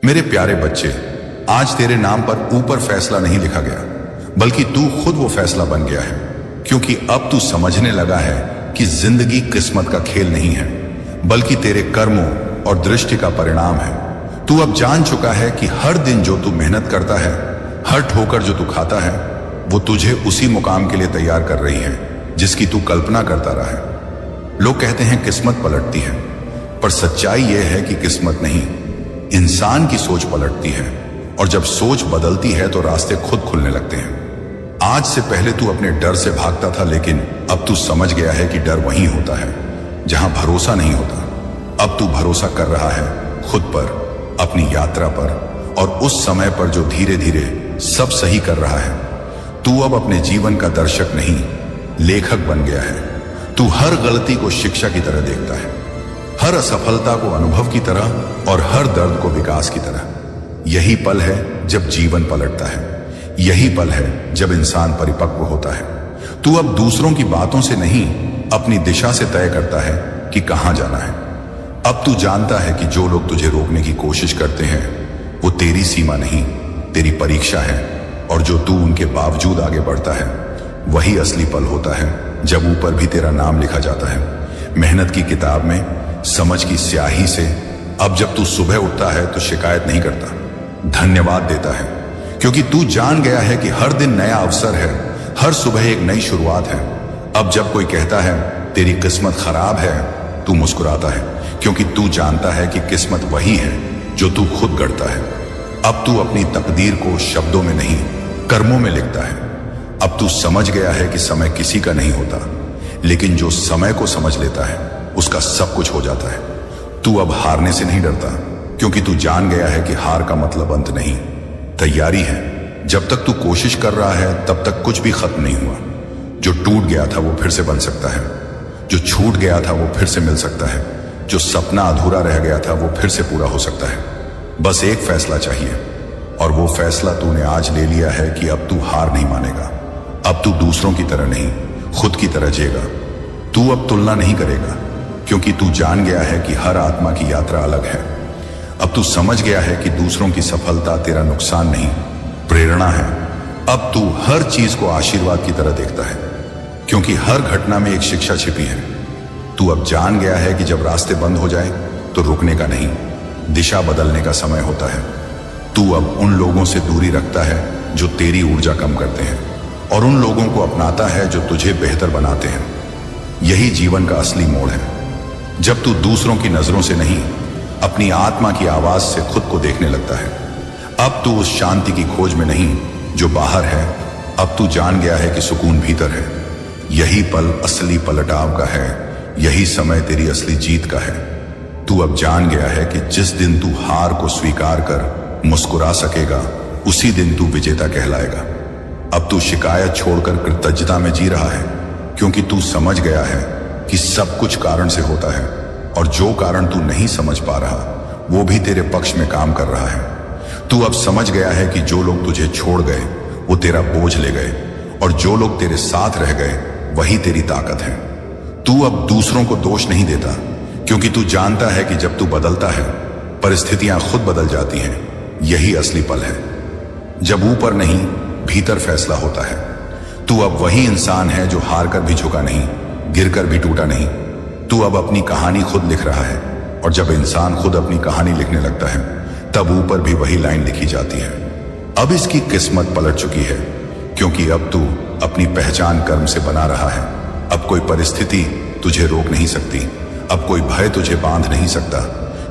मेरे प्यारे बच्चे, आज तेरे नाम पर ऊपर फैसला नहीं लिखा गया, बल्कि तू खुद वो फैसला बन गया है। क्योंकि अब तू समझने लगा है कि जिंदगी किस्मत का खेल नहीं है, बल्कि तेरे कर्मों और दृष्टि का परिणाम है। तू अब जान चुका है कि हर दिन जो तू मेहनत करता है, हर ठोकर जो तू खाता है, वो तुझे उसी मुकाम के लिए तैयार कर रही है जिसकी तू कल्पना करता रहा है। लोग कहते हैं किस्मत पलटती है, पर सच्चाई यह है कि किस्मत नहीं, इंसान की सोच पलटती है। और जब सोच बदलती है तो रास्ते खुद खुलने लगते हैं। आज से पहले तू अपने डर से भागता था, लेकिन अब तू समझ गया है कि डर वहीं होता है जहां भरोसा नहीं होता। अब तू भरोसा कर रहा है खुद पर, अपनी यात्रा पर, और उस समय पर जो धीरे धीरे सब सही कर रहा है। तू अब अपने जीवन का दर्शक नहीं, लेखक बन गया है। तू हर गलती को शिक्षा की तरह देखता है, हर असफलता को अनुभव की तरह, और हर दर्द को विकास की तरह। यही पल है जब जीवन पलटता है, यही पल है जब इंसान परिपक्व होता है। तू अब दूसरों की बातों से नहीं, अपनी दिशा से तय करता है कि कहां जाना है। अब तू जानता है कि जो लोग तुझे रोकने की कोशिश करते हैं, वो तेरी सीमा नहीं, तेरी परीक्षा है। और जो तू उनके बावजूद आगे बढ़ता है, वही असली पल होता है जब ऊपर भी तेरा नाम लिखा जाता है, मेहनत की किताब में, समझ की स्याही से। अब जब तू सुबह उठता है तो शिकायत नहीं करता, धन्यवाद देता है। क्योंकि तू जान गया है कि हर दिन नया अवसर है, हर सुबह एक नई शुरुआत है। अब जब कोई कहता है तेरी किस्मत खराब है, तू मुस्कुराता है, क्योंकि तू जानता है कि किस्मत वही है जो तू खुद गढ़ता है। अब तू अपनी तकदीर को शब्दों में नहीं, कर्मों में लिखता है। अब तू समझ गया है कि समय किसी का नहीं होता, लेकिन जो समय को समझ लेता है उसका सब कुछ हो जाता है। तू अब हारने से नहीं डरता, क्योंकि तू जान गया है कि हार का मतलब अंत नहीं, तैयारी है। जब तक तू कोशिश कर रहा है तब तक कुछ भी खत्म नहीं हुआ। जो टूट गया था वो फिर से बन सकता है, जो छूट गया था वो फिर से मिल सकता है, जो सपना अधूरा रह गया था वो फिर से पूरा हो सकता है। बस एक फैसला चाहिए, और वो फैसला तूने आज ले लिया है कि अब तू हार नहीं मानेगा। अब तू दूसरों की तरह नहीं, खुद की तरह जिएगा। तू अब तुलना नहीं करेगा, क्योंकि तू जान गया है कि हर आत्मा की यात्रा अलग है। अब तू समझ गया है कि दूसरों की सफलता तेरा नुकसान नहीं, प्रेरणा है। अब तू हर चीज को आशीर्वाद की तरह देखता है, क्योंकि हर घटना में एक शिक्षा छिपी है। तू अब जान गया है कि जब रास्ते बंद हो जाए तो रुकने का नहीं, दिशा बदलने का समय होता है। तू अब उन लोगों से दूरी रखता है जो तेरी ऊर्जा कम करते हैं, और उन लोगों को अपनाता है जो तुझे बेहतर बनाते हैं। यही जीवन का असली मोड़ है, जब तू दूसरों की नजरों से नहीं, अपनी आत्मा की आवाज से खुद को देखने लगता है। अब तू उस शांति की खोज में नहीं जो बाहर है, अब तू जान गया है कि सुकून भीतर है। यही पल असली पलटाव का है, यही समय तेरी असली जीत का है। तू अब जान गया है कि जिस दिन तू हार को स्वीकार कर मुस्कुरा सकेगा, उसी दिन तू विजेता कहलाएगा। अब तू शिकायत छोड़कर कृतज्ञता में जी रहा है, क्योंकि तू समझ गया है कि सब कुछ कारण से होता है, और जो कारण तू नहीं समझ पा रहा वो भी तेरे पक्ष में काम कर रहा है। तू अब समझ गया है कि जो लोग तुझे छोड़ गए वो तेरा बोझ ले गए, और जो लोग तेरे साथ रह गए वही तेरी ताकत है। तू अब दूसरों को दोष नहीं देता, क्योंकि तू जानता है कि जब तू बदलता है परिस्थितियां खुद बदल जाती हैं। यही असली पल है जब ऊपर नहीं, भीतर फैसला होता है। तू अब वही इंसान है जो हार कर भी झुका नहीं, गिरकर भी टूटा नहीं। तू अब अपनी कहानी खुद लिख रहा है, और जब इंसान खुद अपनी कहानी लिखने लगता है तब ऊपर भी वही लाइन लिखी जाती है। अब इसकी किस्मत पलट चुकी है, क्योंकि अब तू अपनी पहचान कर्म से बना रहा है। अब कोई परिस्थिति तुझे रोक नहीं सकती, अब कोई भय तुझे बांध नहीं सकता,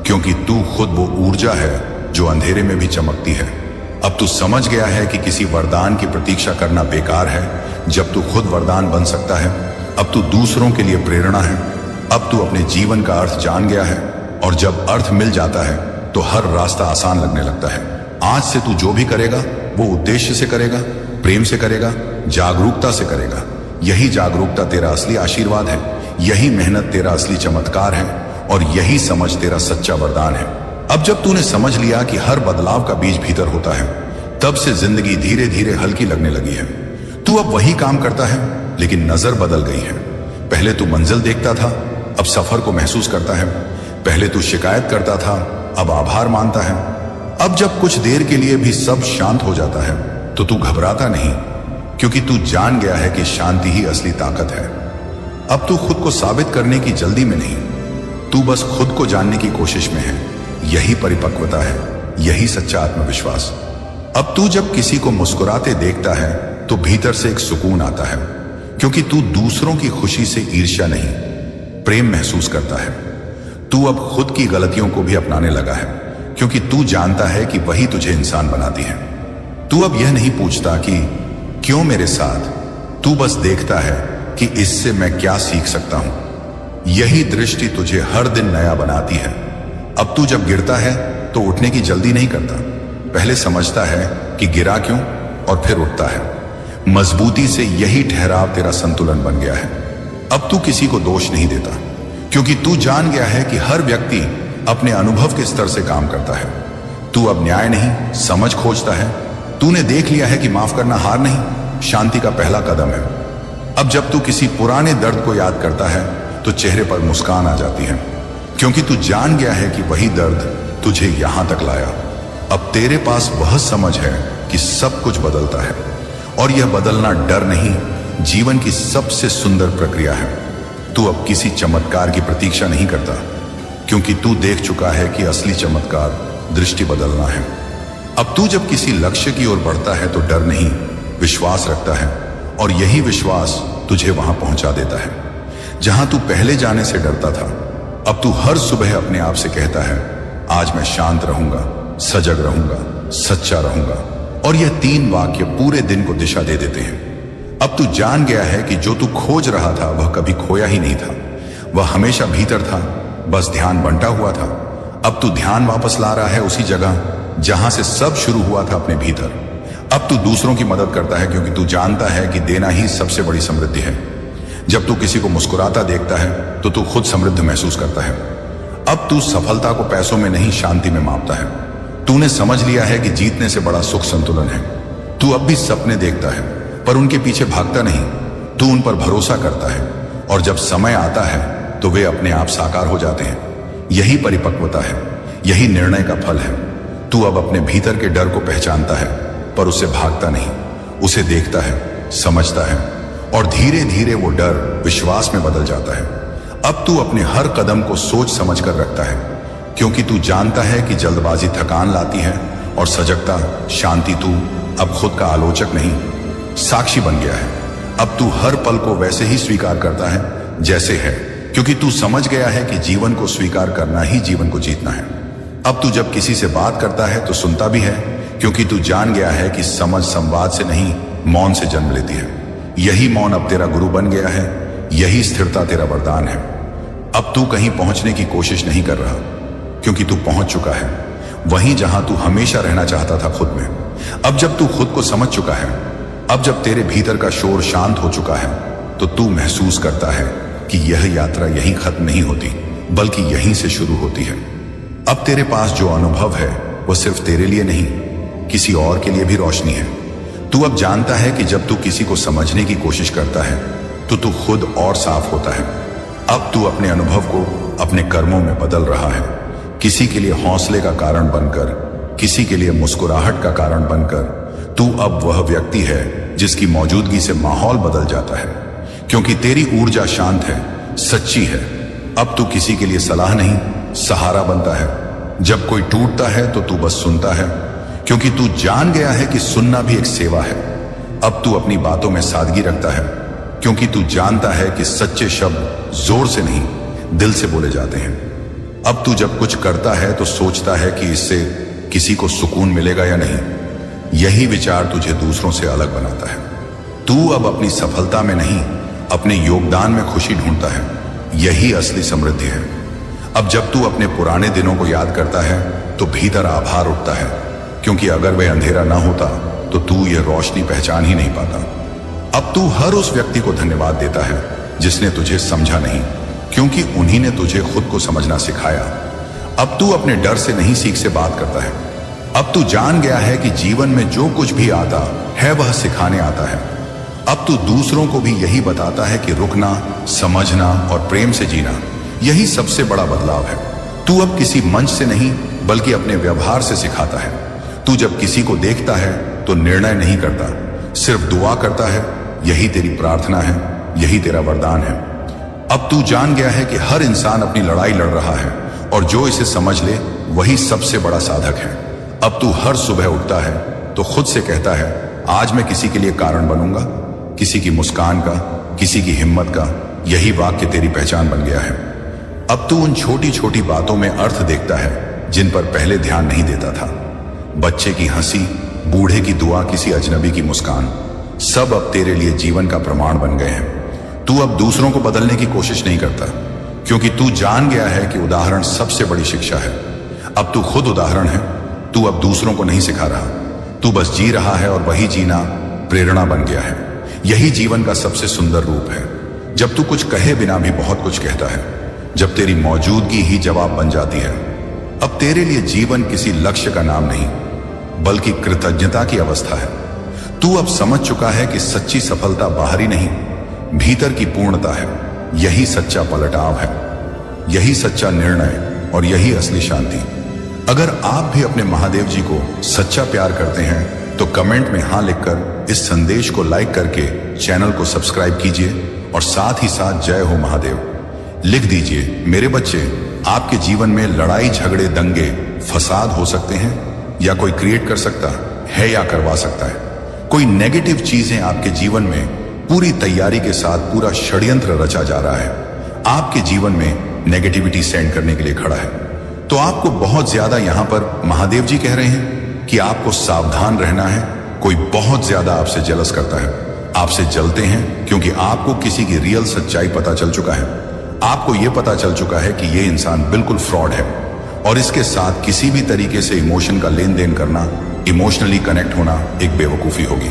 क्योंकि तू खुद वो ऊर्जा है जो अंधेरे में भी चमकती है। अब तू समझ गया है कि किसी वरदान की प्रतीक्षा करना बेकार है, जब तू खुद वरदान बन सकता है। अब तू दूसरों के लिए प्रेरणा है। अब तू अपने जीवन का अर्थ जान गया है, और जब अर्थ मिल जाता है तो हर रास्ता आसान लगने लगता है। आज से तू जो भी करेगा वो उद्देश्य से करेगा, प्रेम से करेगा, जागरूकता से करेगा। यही जागरूकता तेरा असली आशीर्वाद है, यही मेहनत तेरा असली चमत्कार है, और यही समझ तेरा सच्चा वरदान है। अब जब तूने समझ लिया कि हर बदलाव का बीज भीतर होता है, तब से जिंदगी धीरे धीरे हल्की लगने लगी है। तू अब वही काम करता है, लेकिन नजर बदल गई है। पहले तू मंजिल देखता था, अब सफर को महसूस करता है। पहले तू शिकायत करता था, अब आभार मानता है। अब जब कुछ देर के लिए भी सब शांत हो जाता है तो तू घबराता नहीं, क्योंकि तू जान गया है कि शांति ही असली ताकत है। अब तू खुद को साबित करने की जल्दी में नहीं, तू बस खुद को जानने की कोशिश में है। यही परिपक्वता है, यही सच्चा आत्मविश्वास। अब तू जब किसी को मुस्कुराते देखता है तो भीतर से एक सुकून आता है, क्योंकि तू दूसरों की खुशी से ईर्ष्या नहीं, प्रेम महसूस करता है। तू अब खुद की गलतियों को भी अपनाने लगा है, क्योंकि तू जानता है कि वही तुझे इंसान बनाती है। तू अब यह नहीं पूछता कि क्यों मेरे साथ, तू बस देखता है कि इससे मैं क्या सीख सकता हूं। यही दृष्टि तुझे हर दिन नया बनाती है। अब तू जब गिरता है तो उठने की जल्दी नहीं करता, पहले समझता है कि गिरा क्यों और फिर उठता है। मजबूती से यही ठहराव तेरा संतुलन बन गया है। अब तू किसी को दोष नहीं देता, क्योंकि तू जान गया है कि हर व्यक्ति अपने अनुभव के स्तर से काम करता है। तू अब न्याय नहीं, समझ खोजता है। तूने देख लिया है कि माफ करना हार नहीं, शांति का पहला कदम है। अब जब तू किसी पुराने दर्द को याद करता है तो चेहरे पर मुस्कान आ जाती है, क्योंकि तू जान गया है कि वही दर्द तुझे यहां तक लाया। अब तेरे पास वह समझ है कि सब कुछ बदलता है, और यह बदलना डर नहीं, जीवन की सबसे सुंदर प्रक्रिया है। तू अब किसी चमत्कार की प्रतीक्षा नहीं करता, क्योंकि तू देख चुका है कि असली चमत्कार दृष्टि बदलना है। अब तू जब किसी लक्ष्य की ओर बढ़ता है तो डर नहीं, विश्वास रखता है, और यही विश्वास तुझे वहां पहुंचा देता है जहां तू पहले जाने से डरता था। अब तू हर सुबह अपने आप से कहता है, आज मैं शांत रहूंगा, सजग रहूंगा, सच्चा रहूंगा, और यह 3 वाक्य पूरे दिन को दिशा दे देते हैं। अब तू जान गया है कि जो तू खोज रहा था वह कभी खोया ही नहीं था, वह हमेशा भीतर था, बस ध्यान बंटा हुआ था। अब तू ध्यान वापस ला रहा है उसी जगह जहां से सब शुरू हुआ था, अपने भीतर। अब तू दूसरों की मदद करता है, क्योंकि तू जानता है कि देना ही सबसे बड़ी समृद्धि है। जब तू किसी को मुस्कुराता देखता है तो तू खुद समृद्ध महसूस करता है। अब तू सफलता को पैसों में नहीं, शांति में मापता है। तूने समझ लिया है कि जीतने से बड़ा सुख संतुलन है। तू अब भी सपने देखता है, पर उनके पीछे भागता नहीं, तू उन पर भरोसा करता है, और जब समय आता है तो वे अपने आप साकार हो जाते हैं। यही परिपक्वता है, यही निर्णय का फल है। तू अब अपने भीतर के डर को पहचानता है, पर उससे भागता नहीं, उसे देखता है, समझता है, और धीरे धीरे वो डर विश्वास में बदल जाता है। अब तू अपने हर कदम को सोच समझ कर रखता है, क्योंकि तू जानता है कि जल्दबाजी थकान लाती है, और सजगता, शांति, तू अब खुद का आलोचक नहीं, साक्षी बन गया है। अब तू हर पल को वैसे ही स्वीकार करता है जैसे है, क्योंकि तू समझ गया है कि जीवन को स्वीकार करना ही जीवन को जीतना है। अब तू जब किसी से बात करता है तो सुनता भी है, क्योंकि तू जान गया है कि समझ संवाद से नहीं, मौन से जन्म लेती है। यही मौन अब तेरा गुरु बन गया है, यही स्थिरता तेरा वरदान है। अब तू कहीं पहुंचने की कोशिश नहीं कर रहा, क्योंकि तू पहुंच चुका है वहीं जहां तू हमेशा रहना चाहता था, खुद में। अब जब तू खुद को समझ चुका है, अब जब तेरे भीतर का शोर शांत हो चुका है, तो तू महसूस करता है कि यह यात्रा यहीं खत्म नहीं होती, बल्कि यहीं से शुरू होती है। अब तेरे पास जो अनुभव है वो सिर्फ तेरे लिए नहीं, किसी और के लिए भी रोशनी है। तू अब जानता है कि जब तू किसी को समझने की कोशिश करता है तो तू खुद और साफ होता है। अब तू अपने अनुभव को अपने कर्मों में बदल रहा है, किसी के लिए हौसले का कारण बनकर, किसी के लिए मुस्कुराहट का कारण बनकर। तू अब वह व्यक्ति है जिसकी मौजूदगी से माहौल बदल जाता है, क्योंकि तेरी ऊर्जा शांत है, सच्ची है। अब तू किसी के लिए सलाह नहीं, सहारा बनता है। जब कोई टूटता है तो तू बस सुनता है, क्योंकि तू जान गया है कि सुनना भी एक सेवा है। अब तू अपनी बातों में सादगी रखता है, क्योंकि तू जानता है कि सच्चे शब्द जोर से नहीं, दिल से बोले जाते हैं। अब तू जब कुछ करता है तो सोचता है कि इससे किसी को सुकून मिलेगा या नहीं। यही विचार तुझे दूसरों से अलग बनाता है। तू अब अपनी सफलता में नहीं, अपने योगदान में खुशी ढूंढता है। यही असली समृद्धि है। अब जब तू अपने पुराने दिनों को याद करता है तो भीतर आभार उठता है, क्योंकि अगर वह अंधेरा ना होता तो तू यह रोशनी पहचान ही नहीं पाता। अब तू हर उस व्यक्ति को धन्यवाद देता है जिसने तुझे समझा नहीं, क्योंकि उन्हीं ने तुझे खुद को समझना सिखाया। अब तू अपने डर से नहीं, सीख से बात करता है। अब तू जान गया है कि जीवन में जो कुछ भी आता है वह सिखाने आता है। अब तू दूसरों को भी यही बताता है कि रुकना, समझना और प्रेम से जीना, यही सबसे बड़ा बदलाव है। तू अब किसी मंच से नहीं, बल्कि अपने व्यवहार से सिखाता है। तू जब किसी को देखता है तो निर्णय नहीं करता, सिर्फ दुआ करता है। यही तेरी प्रार्थना है, यही तेरा वरदान है। अब तू जान गया है कि हर इंसान अपनी लड़ाई लड़ रहा है और जो इसे समझ ले वही सबसे बड़ा साधक है। अब तू हर सुबह उठता है तो खुद से कहता है, आज मैं किसी के लिए कारण बनूंगा, किसी की मुस्कान का, किसी की हिम्मत का। यही वाक्य तेरी पहचान बन गया है। अब तू उन छोटी छोटी बातों में अर्थ देखता है जिन पर पहले ध्यान नहीं देता था। बच्चे की हंसी, बूढ़े की दुआ, किसी अजनबी की मुस्कान, सब अब तेरे लिए जीवन का प्रमाण बन गए हैं। तू अब दूसरों को बदलने की कोशिश नहीं करता, क्योंकि तू जान गया है कि उदाहरण सबसे बड़ी शिक्षा है। अब तू खुद उदाहरण है। तू अब दूसरों को नहीं सिखा रहा, तू बस जी रहा है और वही जीना प्रेरणा बन गया है। यही जीवन का सबसे सुंदर रूप है, जब तू कुछ कहे बिना भी बहुत कुछ कहता है, जब तेरी मौजूदगी ही जवाब बन जाती है। अब तेरे लिए जीवन किसी लक्ष्य का नाम नहीं, बल्कि कृतज्ञता की अवस्था है। तू अब समझ चुका है कि सच्ची सफलता बाहरी नहीं, भीतर की पूर्णता है। यही सच्चा पलटाव है, यही सच्चा निर्णय और यही असली शांति। अगर आप भी अपने महादेव जी को सच्चा प्यार करते हैं तो कमेंट में हाँ लिखकर इस संदेश को लाइक करके चैनल को सब्सक्राइब कीजिए और साथ ही साथ जय हो महादेव लिख दीजिए। मेरे बच्चे, आपके जीवन में लड़ाई, झगड़े, दंगे, फसाद हो सकते हैं, या कोई क्रिएट कर सकता है या करवा सकता है। कोई नेगेटिव चीजें आपके जीवन में पूरी तैयारी के साथ पूरा षड्यंत्र रचा जा रहा है, आपके जीवन में नेगेटिविटी सेंड करने के लिए खड़ा है। तो आपको बहुत ज्यादा यहां पर महादेव जी कह रहे हैं कि आपको सावधान रहना है। कोई बहुत ज्यादा आपसे जेलस करता है, आपसे जलते हैं, क्योंकि आपको किसी की रियल सच्चाई पता चल चुका है। आपको यह पता चल चुका है कि यह इंसान बिल्कुल फ्रॉड है और इसके साथ किसी भी तरीके से इमोशन का लेन देन करना, इमोशनली कनेक्ट होना एक बेवकूफी होगी।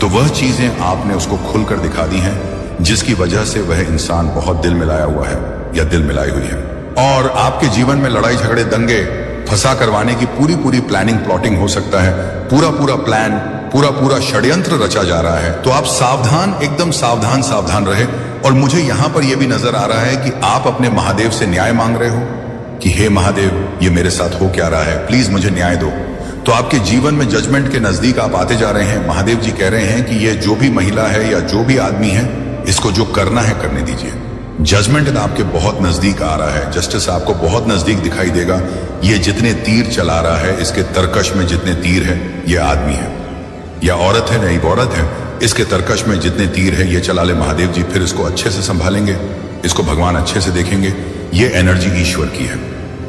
तो वह चीजें आपने उसको खुलकर दिखा दी हैं, जिसकी वजह से वह इंसान बहुत दिल मिलाया हुआ है या दिल मिलाई हुई है। और आपके जीवन में लड़ाई, झगड़े, दंगे, फंसा करवाने की पूरी पूरी प्लानिंग, प्लॉटिंग हो सकता है। पूरा पूरा प्लान, पूरा पूरा षड्यंत्र रचा जा रहा है। तो आप सावधान, एकदम सावधान सावधान रहे। और मुझे यहां पर यह भी नजर आ रहा है कि आप अपने महादेव से न्याय मांग रहे हो कि हे महादेव, ये मेरे साथ हो क्या रहा है, प्लीज मुझे न्याय दो। तो आपके जीवन में जजमेंट के नजदीक आप आते जा रहे हैं। महादेव जी कह रहे हैं कि ये जो भी महिला है या जो भी आदमी है, इसको जो करना है करने दीजिए। जजमेंट आपके बहुत नजदीक आ रहा है, जस्टिस आपको बहुत नजदीक दिखाई देगा। ये जितने तीर चला रहा है, इसके तरकश में जितने तीर है, ये आदमी है या औरत है, नहीं औरत है, इसके तरकश में जितने तीर है ये चला ले महादेव जी। फिर इसको अच्छे से संभालेंगे, इसको भगवान अच्छे से देखेंगे। ये एनर्जी ईश्वर की है,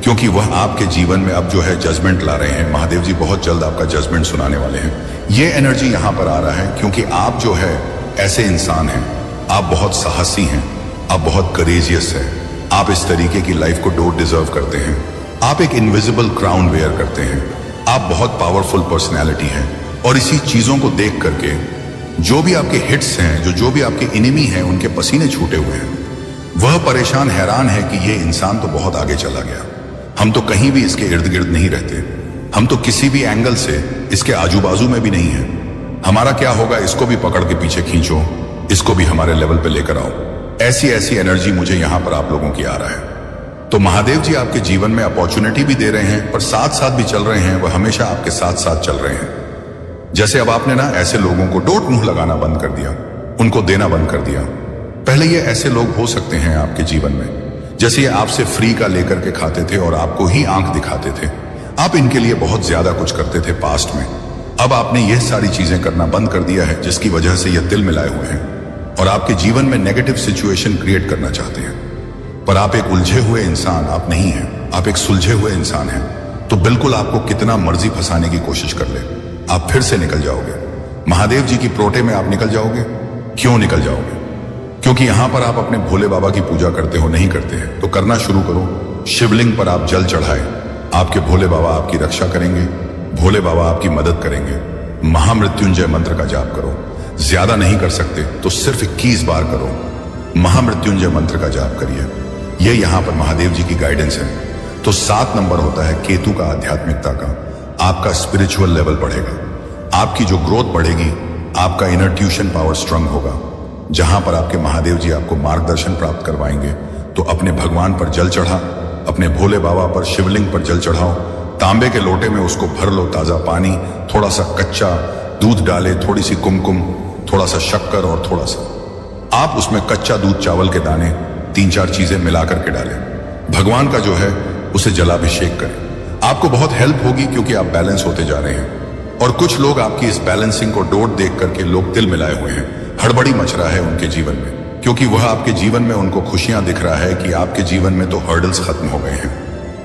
क्योंकि वह आपके जीवन में अब जो है जजमेंट ला रहे हैं। महादेव जी बहुत जल्द आपका जजमेंट सुनाने वाले हैं। ये एनर्जी यहां पर आ रहा है क्योंकि आप जो है ऐसे इंसान हैं, आप बहुत साहसी हैं, आप बहुत करेजियस हैं। आप इस तरीके की लाइफ को डोंट डिजर्व करते हैं। आप एक इनविजिबल क्राउन वेयर करते हैं। आप बहुत पावरफुल पर्सनैलिटी हैं। और इसी चीजों को देख करके जो भी आपके हिट्स हैं, जो भी आपके इनिमी हैं, उनके पसीने छूटे हुए हैं। वह परेशान, हैरान है कि ये इंसान तो बहुत आगे चला गया। हम तो कहीं भी इसके इर्द गिर्द नहीं रहते, हम तो किसी भी एंगल से इसके आजू बाजू में भी नहीं है। हमारा क्या होगा, इसको भी पकड़ के पीछे खींचो, इसको भी हमारे लेवल पे लेकर आओ। ऐसी ऐसी एनर्जी मुझे यहां पर आप लोगों की आ रहा है। तो महादेव जी आपके जीवन में अपॉर्चुनिटी भी दे रहे हैं, पर साथ साथ भी चल रहे हैं। वह हमेशा आपके साथ साथ चल रहे हैं। जैसे अब आपने ना ऐसे लोगों को डोट मुंह लगाना बंद कर दिया, उनको देना बंद कर दिया। पहले ये ऐसे लोग हो सकते हैं आपके जीवन में, जैसे ये आपसे फ्री का लेकर के खाते थे और आपको ही आंख दिखाते थे। आप इनके लिए बहुत ज्यादा कुछ करते थे पास्ट में। अब आपने ये सारी चीजें करना बंद कर दिया है, जिसकी वजह से ये दिल मिलाए हुए हैं और आपके जीवन में नेगेटिव सिचुएशन क्रिएट करना चाहते हैं। पर आप एक उलझे हुए इंसान आप नहीं हैं, आप एक सुलझे हुए इंसान हैं। तो बिल्कुल आपको कितना मर्जी फंसाने की कोशिश कर ले, आप फिर से निकल जाओगे। महादेव जी की प्रोटे में आप निकल जाओगे। क्यों निकल जाओगे? क्योंकि यहां पर आप अपने भोले बाबा की पूजा करते हो, नहीं करते हैं तो करना शुरू करो। शिवलिंग पर आप जल चढ़ाए, आपके भोले बाबा आपकी रक्षा करेंगे, भोले बाबा आपकी मदद करेंगे। महामृत्युंजय मंत्र का जाप करो। ज्यादा नहीं कर सकते तो सिर्फ 21 बार करो। महामृत्युंजय मंत्र का जाप करिए। यह यहां पर महादेव जी की गाइडेंस है। तो 7 नंबर होता है केतु का, आध्यात्मिकता का। आपका स्पिरिचुअल लेवल बढ़ेगा, आपकी जो ग्रोथ बढ़ेगी, आपका इनर ट्यूशन पावर स्ट्रांग होगा। जहां पर आपके महादेव जी आपको मार्गदर्शन प्राप्त करवाएंगे। तो अपने भगवान पर जल चढ़ा, अपने भोले बाबा पर, शिवलिंग पर जल चढ़ाओ तांबे के लोटे में उसको भर लो ताजा पानी, थोड़ा सा कच्चा दूध डाले, थोड़ी सी कुमकुम, थोड़ा सा शक्कर और थोड़ा सा आप उसमें कच्चा दूध, चावल के दाने, 3-4 चीजें मिला करके डालें। भगवान का जो है उसे जलाभिषेक करें। आपको बहुत हेल्प होगी क्योंकि आप बैलेंस होते जा रहे हैं। और कुछ लोग आपकी इस बैलेंसिंग को डोट देख करके लोग तिल मिलाए हुए हैं, हड़बड़ी मच रहा है उनके जीवन में, क्योंकि वह आपके जीवन में उनको खुशियां दिख रहा है कि आपके जीवन में तो हर्डल्स खत्म हो गए हैं।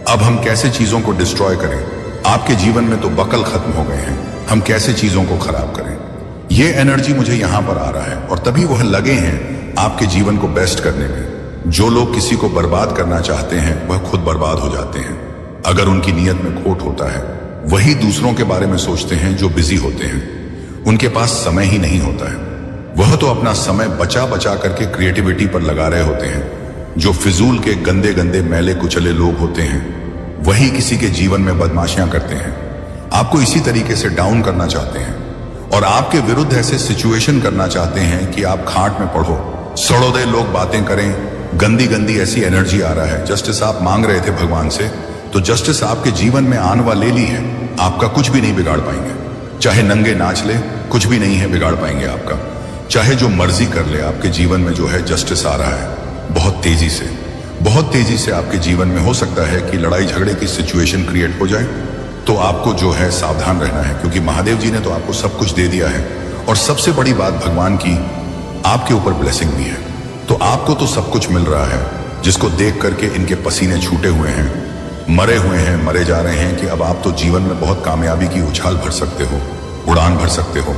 अब हम कैसे चीजों को डिस्ट्रॉय करें? आपके जीवन में तो बकल खत्म हो गए हैं, हम कैसे चीजों को खराब करें? ये एनर्जी मुझे यहां पर आ रहा है और तभी वह लगे हैं आपके जीवन को बेस्ट करने में। जो लोग किसी को बर्बाद करना चाहते हैं वह खुद बर्बाद हो जाते हैं। अगर उनकी नीयत में खोट होता है, वही दूसरों के बारे में सोचते हैं जो बिजी होते हैं। उनके पास समय ही नहीं होता है। वह तो अपना समय बचा बचा करके क्रिएटिविटी पर लगा रहे होते हैं। जो फिजूल के गंदे गंदे मैले कुचले लोग होते हैं वही किसी के जीवन में बदमाशियां करते हैं, आपको इसी तरीके से डाउन करना चाहते हैं और आपके विरुद्ध ऐसे सिचुएशन करना चाहते हैं कि आप खाट में पड़ो, सड़ोदे लोग बातें करें, गंदी गंदी ऐसी एनर्जी आ रहा है। जस्टिस आप मांग रहे थे भगवान से, तो जस्टिस आपके जीवन में आने ले ली है। आपका कुछ भी नहीं बिगाड़ पाएंगे, चाहे नंगे नाच ले, कुछ भी नहीं है बिगाड़ पाएंगे आपका। चाहे जो मर्जी कर ले, आपके जीवन में जो है जस्टिस आ रहा है बहुत तेजी से आपके जीवन में। हो सकता है कि लड़ाई झगड़े की सिचुएशन क्रिएट हो जाए, तो आपको जो है सावधान रहना है, क्योंकि महादेव जी ने तो आपको सब कुछ दे दिया है। और सबसे बड़ी बात भगवान की आपके ऊपर ब्लेसिंग भी है, तो आपको तो सब कुछ मिल रहा है, जिसको देख करके इनके पसीने छूटे हुए हैं, मरे हुए हैं, मरे जा रहे हैं कि अब आप तो जीवन में बहुत कामयाबी की उछाल भर सकते हो, उड़ान भर सकते हो,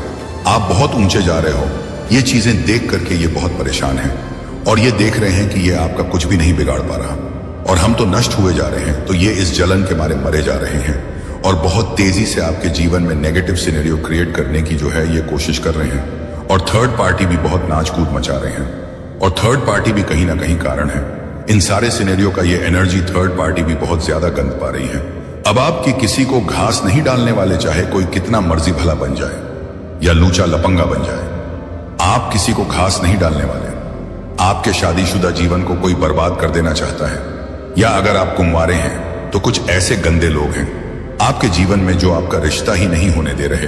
आप बहुत ऊंचे जा रहे हो। ये चीजें देख करके ये बहुत परेशान है और ये देख रहे हैं कि ये आपका कुछ भी नहीं बिगाड़ पा रहा और हम तो नष्ट हुए जा रहे हैं। तो ये इस जलन के मारे मरे जा रहे हैं और बहुत तेजी से आपके जीवन में नेगेटिव सिनेरियो क्रिएट करने की जो है ये कोशिश कर रहे हैं। और थर्ड पार्टी भी बहुत नाच कूद मचा रहे हैं और थर्ड पार्टी भी कहीं ना कहीं कारण है इन सारे सिनेरियो का। ये एनर्जी थर्ड पार्टी भी बहुत ज्यादा गंद पा रही है। अब आपकी किसी को घास नहीं डालने वाले, चाहे कोई कितना मर्जी भला बन जाए या लूचा लपंगा बन जाए, आप किसी को घास नहीं डालने वाले। आपके शादीशुदा जीवन को कोई बर्बाद कर देना चाहता है, या अगर आप कुंवारे हैं तो कुछ ऐसे गंदे लोग हैं आपके जीवन में जो आपका रिश्ता ही नहीं होने दे रहे।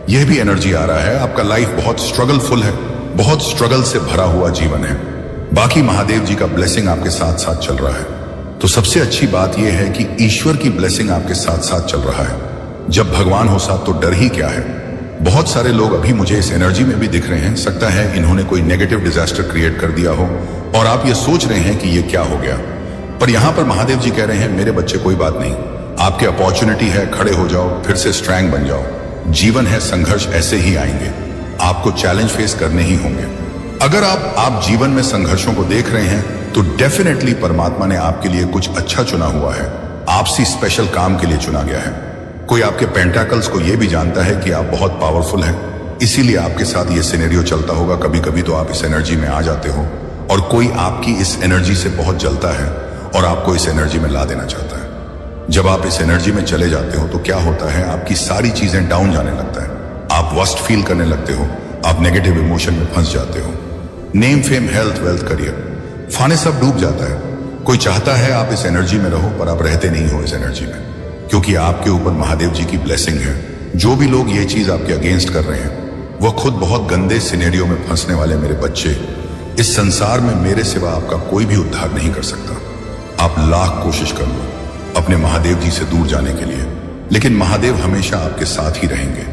यह भी एनर्जी आ रहा है। आपका लाइफ बहुत स्ट्रगलफुल है, बहुत स्ट्रगल से भरा हुआ जीवन है। बाकी महादेव जी का ब्लेसिंग आपके साथ साथ चल रहा है। तो सबसे अच्छी बात यह है कि ईश्वर की ब्लेसिंग आपके साथ साथ चल रहा है। जब भगवान हो साथ तो डर ही क्या है। बहुत सारे लोग अभी मुझे इस एनर्जी में भी दिख रहे हैं, सकता है इन्होंने कोई नेगेटिव डिजास्टर क्रिएट कर दिया हो और आप ये सोच रहे हैं कि ये क्या हो गया। पर यहां पर महादेव जी कह रहे हैं, मेरे बच्चे कोई बात नहीं, आपके अपॉर्चुनिटी है, खड़े हो जाओ, फिर से स्ट्रॉन्ग बन जाओ। जीवन है, संघर्ष ऐसे ही आएंगे, आपको चैलेंज फेस करने ही होंगे। अगर आप जीवन में संघर्षों को देख रहे हैं तो डेफिनेटली परमात्मा ने आपके लिए कुछ अच्छा चुना हुआ है, आपसी स्पेशल काम के लिए चुना गया है। कोई आपके पेंटाकल्स को यह भी जानता है कि आप बहुत पावरफुल हैं, इसीलिए आपके साथ ये सिनेरियो चलता होगा। कभी कभी तो आप इस एनर्जी में आ जाते हो और कोई आपकी इस एनर्जी से बहुत जलता है और आपको इस एनर्जी में ला देना चाहता है। जब आप इस एनर्जी में चले जाते हो तो क्या होता है, आपकी सारी चीजें डाउन जाने लगता है, आप वर्स्ट फील करने लगते हो, आप नेगेटिव इमोशन में फंस जाते हो। Name, fame, health, wealth, career, फाने सब डूब जाता है। कोई चाहता है आप इस एनर्जी में रहो पर आप रहते नहीं हो इस एनर्जी में, क्योंकि आपके ऊपर महादेव जी की ब्लेसिंग है। जो भी लोग ये चीज आपके अगेंस्ट कर रहे हैं वह खुद बहुत गंदे सिनेरियो में फंसने वाले मेरे बच्चे। इस संसार में मेरे सिवा आपका कोई भी उद्धार नहीं कर सकता। आप लाख कोशिश कर लो अपने महादेव जी से दूर जाने के लिए, लेकिन महादेव हमेशा आपके साथ ही रहेंगे।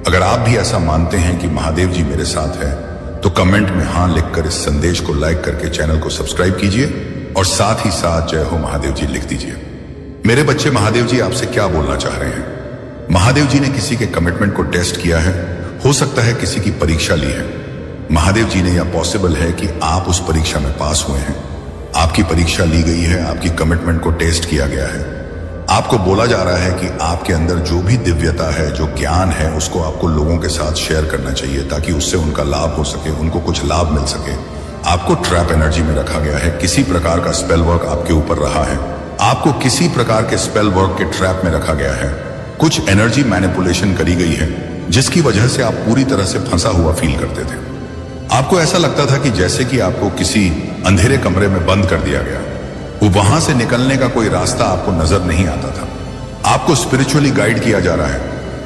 अगर आप भी ऐसा मानते हैं कि महादेव जी मेरे साथ है तो कमेंट में हाँ लिखकर इस संदेश को लाइक करके चैनल को सब्सक्राइब कीजिए और साथ ही साथ जय हो महादेव जी लिख दीजिए। मेरे बच्चे, महादेव जी आपसे क्या बोलना चाह रहे हैं? महादेव जी ने किसी के कमिटमेंट को टेस्ट किया है, हो सकता है किसी की परीक्षा ली है। महादेव जी ने, या पॉसिबल है कि आप उस परीक्षा में पास हुए हैं, आपकी परीक्षा ली गई है, आपकी कमिटमेंट को टेस्ट किया गया है। आपको बोला जा रहा है कि आपके अंदर जो भी दिव्यता है, जो ज्ञान है, उसको आपको लोगों के साथ शेयर करना चाहिए ताकि उससे उनका लाभ हो सके, उनको कुछ लाभ मिल सके। आपको ट्रैप एनर्जी में रखा गया है, किसी प्रकार का स्पेल वर्क आपके ऊपर रहा है, आपको किसी प्रकार के स्पेल वर्क के ट्रैप में रखा गया है। कुछ एनर्जी मैनिपुलेशन करी गई है जिसकी वजह से आप पूरी तरह से फंसा हुआ फील करते थे। आपको ऐसा लगता था कि जैसे कि आपको किसी अंधेरे कमरे में बंद कर दिया गया, वो वहां से निकलने का कोई रास्ता आपको नजर नहीं आता था। आपको स्पिरिचुअली गाइड किया जा रहा है।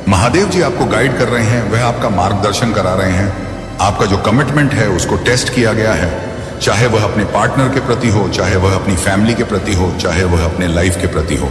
महादेव जी आपको गाइड कर रहे हैं, वह आपका मार्गदर्शन करा रहे हैं। आपका जो कमिटमेंट है उसको टेस्ट किया गया है, चाहे वह अपने पार्टनर के प्रति हो, चाहे वह अपनी फैमिली के प्रति हो, चाहे वह अपने लाइफ के प्रति हो।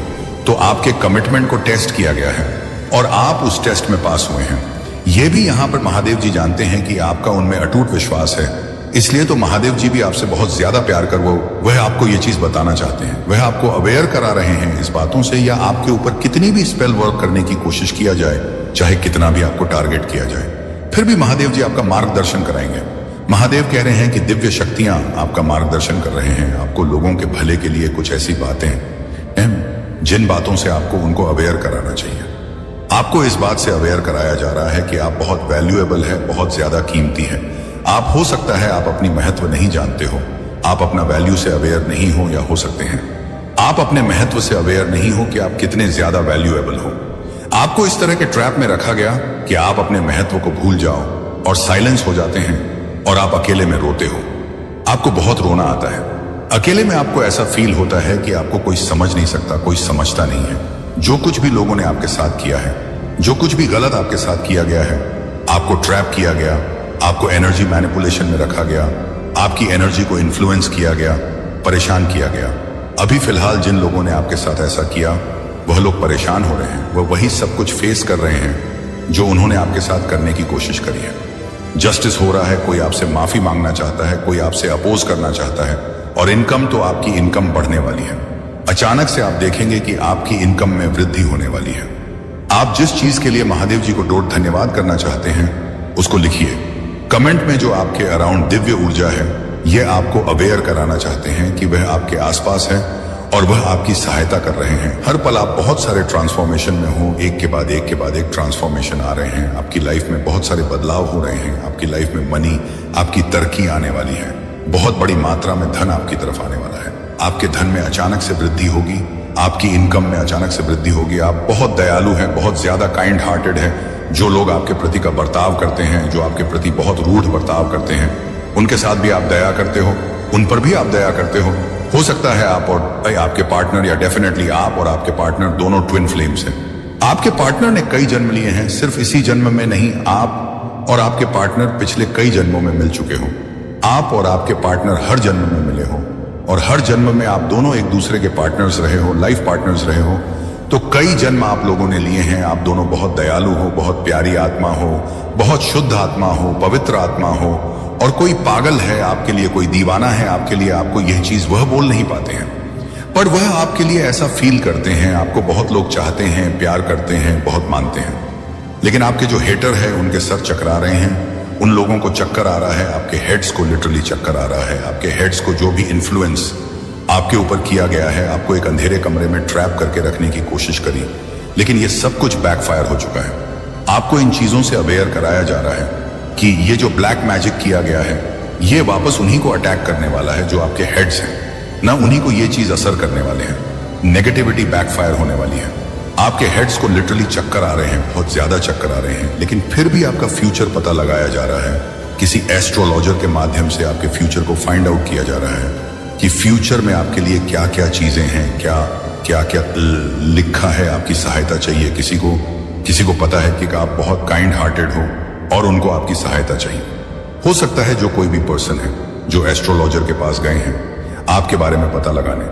तो आपके कमिटमेंट को टेस्ट किया गया है और आप उस टेस्ट में पास हुए हैं। यह भी यहां पर महादेव जी जानते हैं कि आपका उनमें अटूट विश्वास है, इसलिए तो महादेव जी भी आपसे बहुत ज्यादा प्यार कर वह आपको ये चीज बताना चाहते हैं। वह आपको अवेयर करा रहे हैं इस बातों से, या आपके ऊपर कितनी भी स्पेल वर्क करने की कोशिश किया जाए, चाहे कितना भी आपको टारगेट किया जाए, फिर भी महादेव जी आपका मार्गदर्शन कराएंगे। महादेव कह रहे हैं कि दिव्य शक्तियां आपका मार्गदर्शन कर रहे हैं, आपको लोगों के भले के लिए कुछ ऐसी बातें जिन बातों से आपको उनको अवेयर कराना चाहिए। आपको इस बात से अवेयर कराया जा रहा है कि आप बहुत वैल्यूएबल है, बहुत ज्यादा कीमती है। आप हो सकता है आप अपनी महत्व नहीं जानते हो, आप अपना वैल्यू से अवेयर नहीं हो, या हो सकते हैं आप अपने महत्व से अवेयर नहीं हो कि आप कितने ज्यादा वैल्यूएबल हो। आपको इस तरह के ट्रैप में रखा गया कि आप अपने महत्व को भूल जाओ और साइलेंस हो जाते हैं और आप अकेले में रोते हो। आपको बहुत रोना आता है। अकेले में आपको ऐसा फील होता है कि आपको कोई समझ नहीं सकता, कोई समझता नहीं है। जो कुछ भी लोगों ने आपके साथ किया है, जो कुछ भी गलत आपके साथ किया गया है, आपको ट्रैप किया गया, आपको एनर्जी मैनिपुलेशन में रखा गया, आपकी एनर्जी को इन्फ्लुएंस किया गया, परेशान किया गया। अभी फिलहाल जिन लोगों ने आपके साथ ऐसा किया वह लोग परेशान हो रहे हैं, वह वही सब कुछ फेस कर रहे हैं जो उन्होंने आपके साथ करने की कोशिश करी है। जस्टिस हो रहा है, कोई आपसे माफी मांगना चाहता है, कोई आपसे अपोज करना चाहता है, और इनकम तो आपकी इनकम बढ़ने वाली है। अचानक से आप देखेंगे कि आपकी इनकम में वृद्धि होने वाली है। आप जिस चीज के लिए महादेव जी को धन्यवाद करना चाहते हैं उसको लिखिए कमेंट में। जो आपके अराउंड दिव्य ऊर्जा है, यह आपको अवेयर कराना चाहते हैं कि वह आपके आसपास है और वह आपकी सहायता कर रहे हैं। हर पल आप बहुत सारे ट्रांसफॉर्मेशन में हो, एक के बाद एक ट्रांसफॉर्मेशन आ रहे हैं। आपकी लाइफ में बहुत सारे बदलाव हो रहे हैं। आपकी लाइफ में मनी, आपकी तरक्की आने वाली है। बहुत बड़ी मात्रा में धन आपकी तरफ आने वाला है। आपके धन में अचानक से वृद्धि होगी, आपकी इनकम में अचानक से वृद्धि होगी। आप बहुत दयालु हैं, बहुत ज्यादा काइंड हार्टेड हैं। जो लोग आपके प्रति का बर्ताव करते हैं, जो आपके प्रति बहुत रूढ़ बर्ताव करते हैं, उनके साथ भी आप दया करते हो, उन पर भी आप दया करते हो सकता है आप और आपके पार्टनर, या डेफिनेटली आप और आपके पार्टनर दोनों ट्विन फ्लेम्स हैं। आपके पार्टनर ने कई जन्म लिए हैं, सिर्फ इसी जन्म में नहीं, आप और आपके पार्टनर पिछले कई जन्मों में मिल चुके हो। आप और आपके पार्टनर हर जन्म में मिले हो, और हर जन्म में आप दोनों एक दूसरे के पार्टनर्स रहे हो, लाइफ पार्टनर्स रहे हो। तो कई जन्म आप लोगों ने लिए हैं। आप दोनों बहुत दयालु हो, बहुत प्यारी आत्मा हो, बहुत शुद्ध आत्मा हो, पवित्र आत्मा हो। और कोई पागल है आपके लिए, कोई दीवाना है आपके लिए, आपको यह चीज वह बोल नहीं पाते हैं, पर वह आपके लिए ऐसा फील करते हैं। आपको बहुत लोग चाहते हैं, प्यार करते हैं, बहुत मानते हैं, लेकिन आपके जो हेटर है उनके सर चकरा रहे हैं। उन लोगों को चक्कर आ रहा है, आपके हेड्स को लिटरली चक्कर आ रहा है। आपके हेड्स को जो भी इन्फ्लुएंस आपके ऊपर किया गया है, आपको एक अंधेरे कमरे में ट्रैप करके रखने की कोशिश करी, लेकिन ये सब कुछ बैकफायर हो चुका है। आपको इन चीजों से अवेयर कराया जा रहा है कि ये जो ब्लैक मैजिक किया गया है, ये वापस उन्हीं को अटैक करने वाला है जो आपके हेड्स हैं, ना उन्हीं को ये चीज असर करने वाले हैं। नेगेटिविटी बैकफायर होने वाली है। आपके हेड्स को लिटरली चक्कर आ रहे हैं, बहुत ज्यादा चक्कर आ रहे हैं, लेकिन फिर भी आपका फ्यूचर पता लगाया जा रहा है। किसी एस्ट्रोलॉजर के माध्यम से आपके फ्यूचर को फाइंड आउट किया जा रहा है कि फ्यूचर में आपके लिए क्या क्या चीजें हैं, क्या क्या क्या लिखा है। आपकी सहायता चाहिए। किसी को पता है कि आप बहुत काइंड हार्टेड हो और उनको आपकी सहायता चाहिए। हो सकता है जो कोई भी पर्सन है जो एस्ट्रोलॉजर के पास गए हैं आपके बारे में पता लगाने,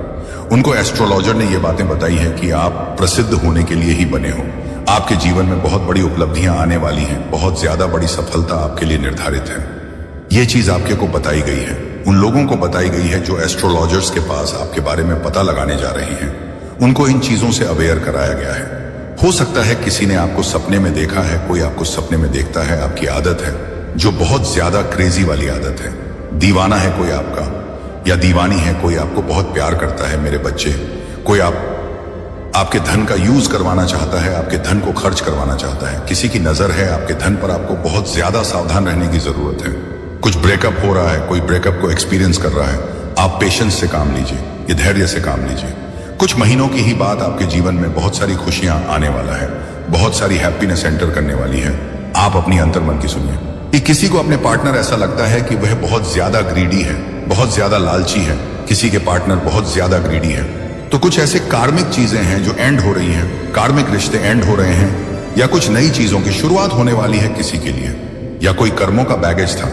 उनको एस्ट्रोलॉजर ने ये बातें बताई हैं कि आप प्रसिद्ध होने के लिए ही बने हो। आपके जीवन में बहुत बड़ी उपलब्धियां आने वाली हैं, बहुत ज्यादा बड़ी सफलता आपके लिए निर्धारित है। ये चीज आपके को बताई गई है, उन लोगों को बताई गई है जो एस्ट्रोलॉजर्स के पास आपके बारे में पता लगाने जा रही हैं। उनको इन चीजों से अवेयर कराया गया है। हो सकता है किसी ने आपको सपने में देखा है, कोई आपको सपने में देखता है। आपकी आदत है जो बहुत ज्यादा क्रेजी वाली आदत है। दीवाना है कोई आपका, या दीवानी है कोई, आपको बहुत प्यार करता है मेरे बच्चे। कोई आपके धन का यूज करवाना चाहता है, आपके धन को खर्च करवाना चाहता है। किसी की नजर है आपके धन पर, आपको बहुत ज्यादा सावधान रहने की जरूरत है। कुछ ब्रेकअप हो रहा है, कोई ब्रेकअप को एक्सपीरियंस कर रहा है। आप पेशेंस से काम लीजिए, ये धैर्य से काम लीजिए। कुछ महीनों की ही बात आपके जीवन में बहुत सारी खुशियां आने वाला है, बहुत सारी हैप्पीनेस एंटर करने वाली है। आप अपनी अंतर्मन की सुनिए कि किसी को अपने पार्टनर ऐसा लगता है कि वह बहुत ज्यादा ग्रीडी है, बहुत ज्यादा लालची है। किसी के पार्टनर बहुत ज्यादा ग्रीडी है, तो कुछ ऐसे कार्मिक चीजें हैं जो एंड हो रही हैं, कार्मिक रिश्ते एंड हो रहे हैं, या कुछ नई चीजों की शुरुआत होने वाली है किसी के लिए, या कोई कर्मों का बैगेज था,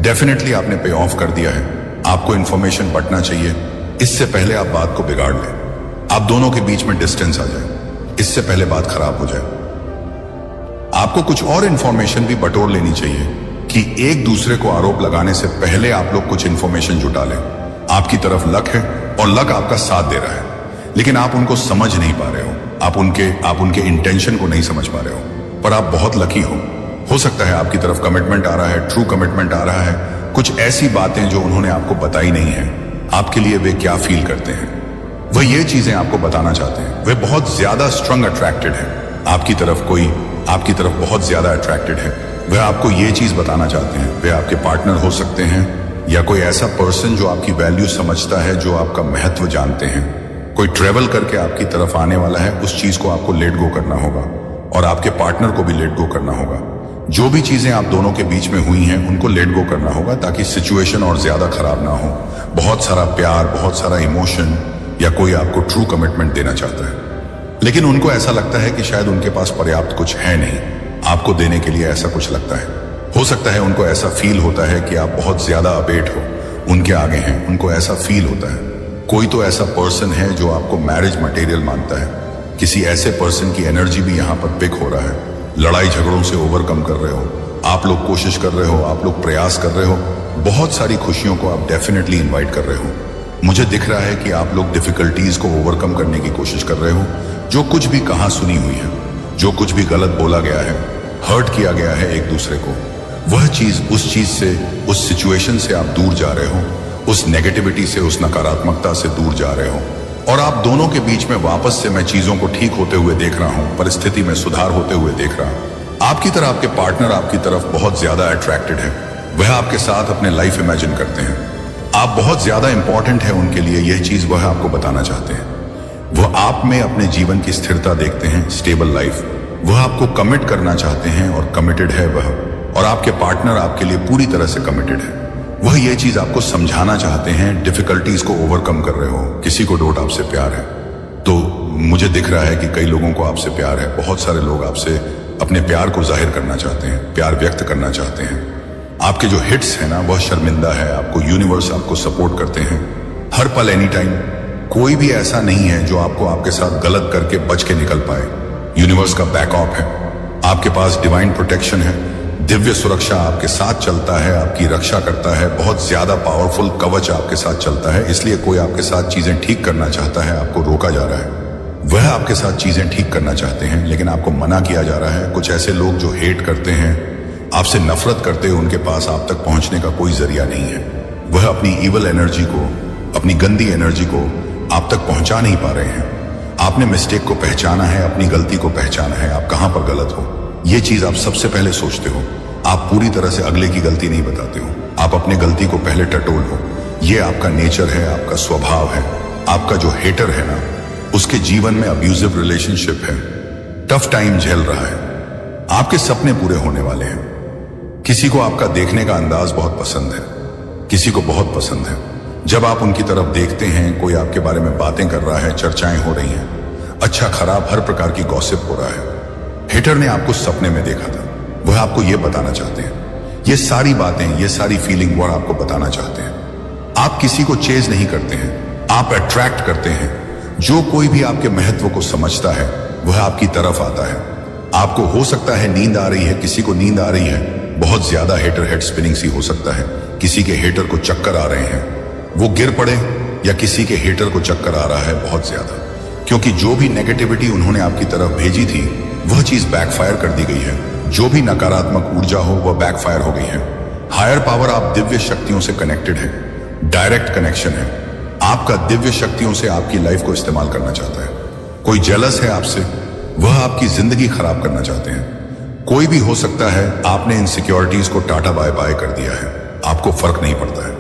डेफिनेटली आपने पे ऑफ कर दिया है। आपको इंफॉर्मेशन बंटना चाहिए, इससे पहले आप बात को बिगाड़ लें, आप दोनों के बीच में डिस्टेंस आ जाए, इससे पहले बात खराब हो जाए। आपको कुछ और इंफॉर्मेशन भी बटोर लेनी चाहिए कि एक दूसरे को आरोप लगाने से पहले आप लोग कुछ इंफॉर्मेशन जुटा लें। आपकी तरफ लक है और लक आपका साथ दे रहा है, लेकिन आप उनको समझ नहीं पा रहे हो, आप उनके इंटेंशन को नहीं समझ पा रहे हो, पर आप बहुत लकी हो सकता है आपकी तरफ कमिटमेंट आ रहा है, ट्रू कमिटमेंट आ रहा है, कुछ ऐसी बातें जो उन्होंने आपको बताई नहीं है, आपके लिए वे क्या फील करते हैं, वह ये चीजें आपको बताना चाहते हैं। वे बहुत ज्यादा स्ट्रांग अट्रैक्टेड है आपकी तरफ बहुत ज्यादा अट्रैक्टेड है। वह आपको ये चीज बताना चाहते हैं, वे आपके पार्टनर हो सकते हैं, या कोई ऐसा पर्सन जो आपकी वैल्यू समझता है, जो आपका महत्व जानते हैं। कोई ट्रेवल करके आपकी तरफ आने वाला है, उस चीज को आपको लेट गो करना होगा, और आपके पार्टनर को भी लेट गो करना होगा। जो भी चीजें आप दोनों के बीच में हुई हैं, उनको लेट गो करना होगा, ताकि सिचुएशन और ज्यादा खराब ना हो। बहुत सारा प्यार, बहुत सारा इमोशन, या कोई आपको ट्रू कमिटमेंट देना चाहता है, लेकिन उनको ऐसा लगता है कि शायद उनके पास पर्याप्त कुछ है नहीं आपको देने के लिए, ऐसा कुछ लगता है। हो सकता है उनको ऐसा फील होता है कि आप बहुत ज्यादा अबेट हो, उनके आगे हैं, उनको ऐसा फील होता है। कोई तो ऐसा पर्सन है जो आपको मैरिज मटेरियल मानता है, किसी ऐसे पर्सन की एनर्जी भी यहाँ पर पिक हो रहा है। लड़ाई झगड़ों से ओवरकम कर रहे हो, आप लोग कोशिश कर रहे हो, आप लोग प्रयास कर रहे हो, बहुत सारी खुशियों को आप डेफिनेटली इन्वाइट कर रहे हो। मुझे दिख रहा है कि आप लोग डिफिकल्टीज को ओवरकम करने की कोशिश कर रहे हो। जो कुछ भी कहां सुनी हुई है, जो कुछ भी गलत बोला गया है, हर्ट किया गया है एक दूसरे को, वह चीज, उस चीज से, उस सिचुएशन से आप दूर जा रहे हो, उस नेगेटिविटी से, उस नकारात्मकता से दूर जा रहे हो। और आप दोनों के बीच में वापस से मैं चीजों को ठीक होते हुए देख रहा हूं, परिस्थिति में सुधार होते हुए देख रहा हूं। आपकी तरफ आपके पार्टनर आपकी तरफ बहुत ज्यादा अट्रैक्टेड है, वह आपके साथ अपने लाइफ इमेजिन करते हैं, आप बहुत ज्यादा इंपॉर्टेंट है उनके लिए, यह चीज वह आपको बताना चाहते हैं। वह आप में अपने जीवन की स्थिरता देखते हैं, स्टेबल लाइफ, वह आपको कमिट करना चाहते हैं और कमिटेड है वह, और आपके पार्टनर आपके लिए पूरी तरह से कमिटेड है। वह ये चीज आपको समझाना चाहते हैं, डिफिकल्टीज को ओवरकम कर रहे हो, किसी को डोट आपसे प्यार है। तो मुझे दिख रहा है कि कई लोगों को आपसे प्यार है, बहुत सारे लोग आपसे अपने प्यार को जाहिर करना चाहते हैं, प्यार व्यक्त करना चाहते हैं। आपके जो हिट्स है ना, वह शर्मिंदा है, आपको यूनिवर्स आपको सपोर्ट करते हैं हर पल, एनी टाइम। कोई भी ऐसा नहीं है जो आपको आपके साथ गलत करके बच के निकल पाए। यूनिवर्स का बैकअप है, आपके पास डिवाइन प्रोटेक्शन है, दिव्य सुरक्षा आपके साथ चलता है, आपकी रक्षा करता है, बहुत ज्यादा पावरफुल कवच आपके साथ चलता है। इसलिए कोई आपके साथ चीजें ठीक करना चाहता है, आपको रोका जा रहा है। वह आपके साथ चीजें ठीक करना चाहते हैं, लेकिन आपको मना किया जा रहा है। कुछ ऐसे लोग जो हेट करते हैं, आपसे नफरत करते हैं, उनके पास आप तक पहुंचने का कोई जरिया नहीं है। वह अपनी इवल एनर्जी को, अपनी गंदी एनर्जी को आप तक पहुंचा नहीं पा रहे हैं। आपने मिस्टेक को पहचाना है, अपनी गलती को पहचाना है, आप कहां पर गलत हो, यह चीज आप सबसे पहले सोचते हो। आप पूरी तरह से अगले की गलती नहीं बताते हो, आप अपनी गलती को पहले टटोल हो। यह आपका नेचर है, आपका स्वभाव है। आपका जो हेटर है ना, उसके जीवन में अब्यूजिव रिलेशनशिप है, टफ टाइम झेल रहा है। आपके सपने पूरे होने वाले हैं। किसी को आपका देखने का अंदाज बहुत पसंद है, किसी को बहुत पसंद है। जब आप उनकी तरफ देखते हैं, कोई आपके बारे में बातें कर रहा है, चर्चाएं हो रही हैं, अच्छा खराब हर प्रकार की गॉसिप हो रहा है। हेटर ने आपको सपने में देखा था, वह आपको यह बताना चाहते हैं, ये सारी बातें, ये सारी फीलिंग वह आपको बताना चाहते हैं। आप किसी को चेज नहीं करते हैं, आप अट्रैक्ट करते हैं। जो कोई भी आपके महत्व को समझता है, वह आपकी तरफ आता है। आपको हो सकता है नींद आ रही है, किसी को नींद आ रही है, बहुत ज्यादा हेटर हेड स्पिनिंग सी हो सकता है। किसी के हेटर को चक्कर आ रहे हैं, वो गिर पड़े, या किसी के हेटर को चक्कर आ रहा है बहुत ज्यादा, क्योंकि जो भी नेगेटिविटी उन्होंने आपकी तरफ भेजी थी, वह चीज बैकफायर कर दी गई है। जो भी नकारात्मक ऊर्जा हो, वह बैकफायर हो गई है। हायर पावर, आप दिव्य शक्तियों से कनेक्टेड है, डायरेक्ट कनेक्शन है। आपका दिव्य शक्तियों से आपकी लाइफ को इस्तेमाल करना चाहता है। कोई जेलस है आपसे, वह आपकी जिंदगी खराब करना चाहते हैं। कोई भी हो सकता है, आपने इनसिक्योरिटीज को टाटा बाय बाय कर दिया है, आपको फर्क नहीं पड़ता है।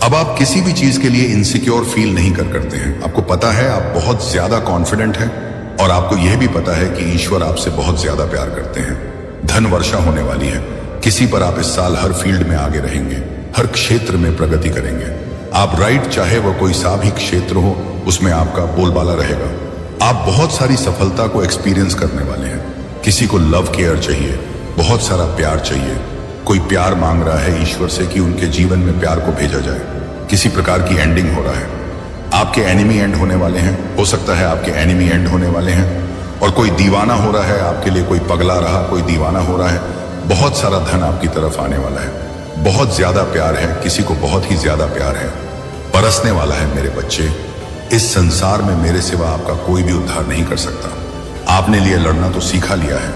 अब आप किसी भी चीज के लिए इनसिक्योर फील नहीं करते हैं। आपको पता है आप बहुत ज्यादा कॉन्फिडेंट हैं, और आपको यह भी पता है कि ईश्वर आपसे बहुत ज्यादा प्यार करते हैं। धन वर्षा होने वाली है, किसी पर आप इस साल हर फील्ड में आगे रहेंगे, हर क्षेत्र में प्रगति करेंगे। आप राइट, चाहे वह कोई सा भी क्षेत्र हो, उसमें आपका बोलबाला रहेगा। आप बहुत सारी सफलता को एक्सपीरियंस करने वाले हैं। किसी को लव केयर चाहिए, बहुत सारा प्यार चाहिए। कोई प्यार मांग रहा है ईश्वर से कि उनके जीवन में प्यार को भेजा जाए। किसी प्रकार की एंडिंग हो रहा है। आपके एनिमी एंड होने वाले हैं, हो सकता है आपके एनिमी एंड होने वाले हैं। और कोई दीवाना हो रहा है आपके लिए, कोई पगला रहा, कोई दीवाना हो रहा है। बहुत सारा धन आपकी तरफ आने वाला है। बहुत ज्यादा प्यार है, किसी को बहुत ही ज्यादा प्यार है, बरसने वाला है। मेरे बच्चे, इस संसार में मेरे सिवा आपका कोई भी उद्धार नहीं कर सकता। आपने लिए लड़ना तो सीखा लिया है।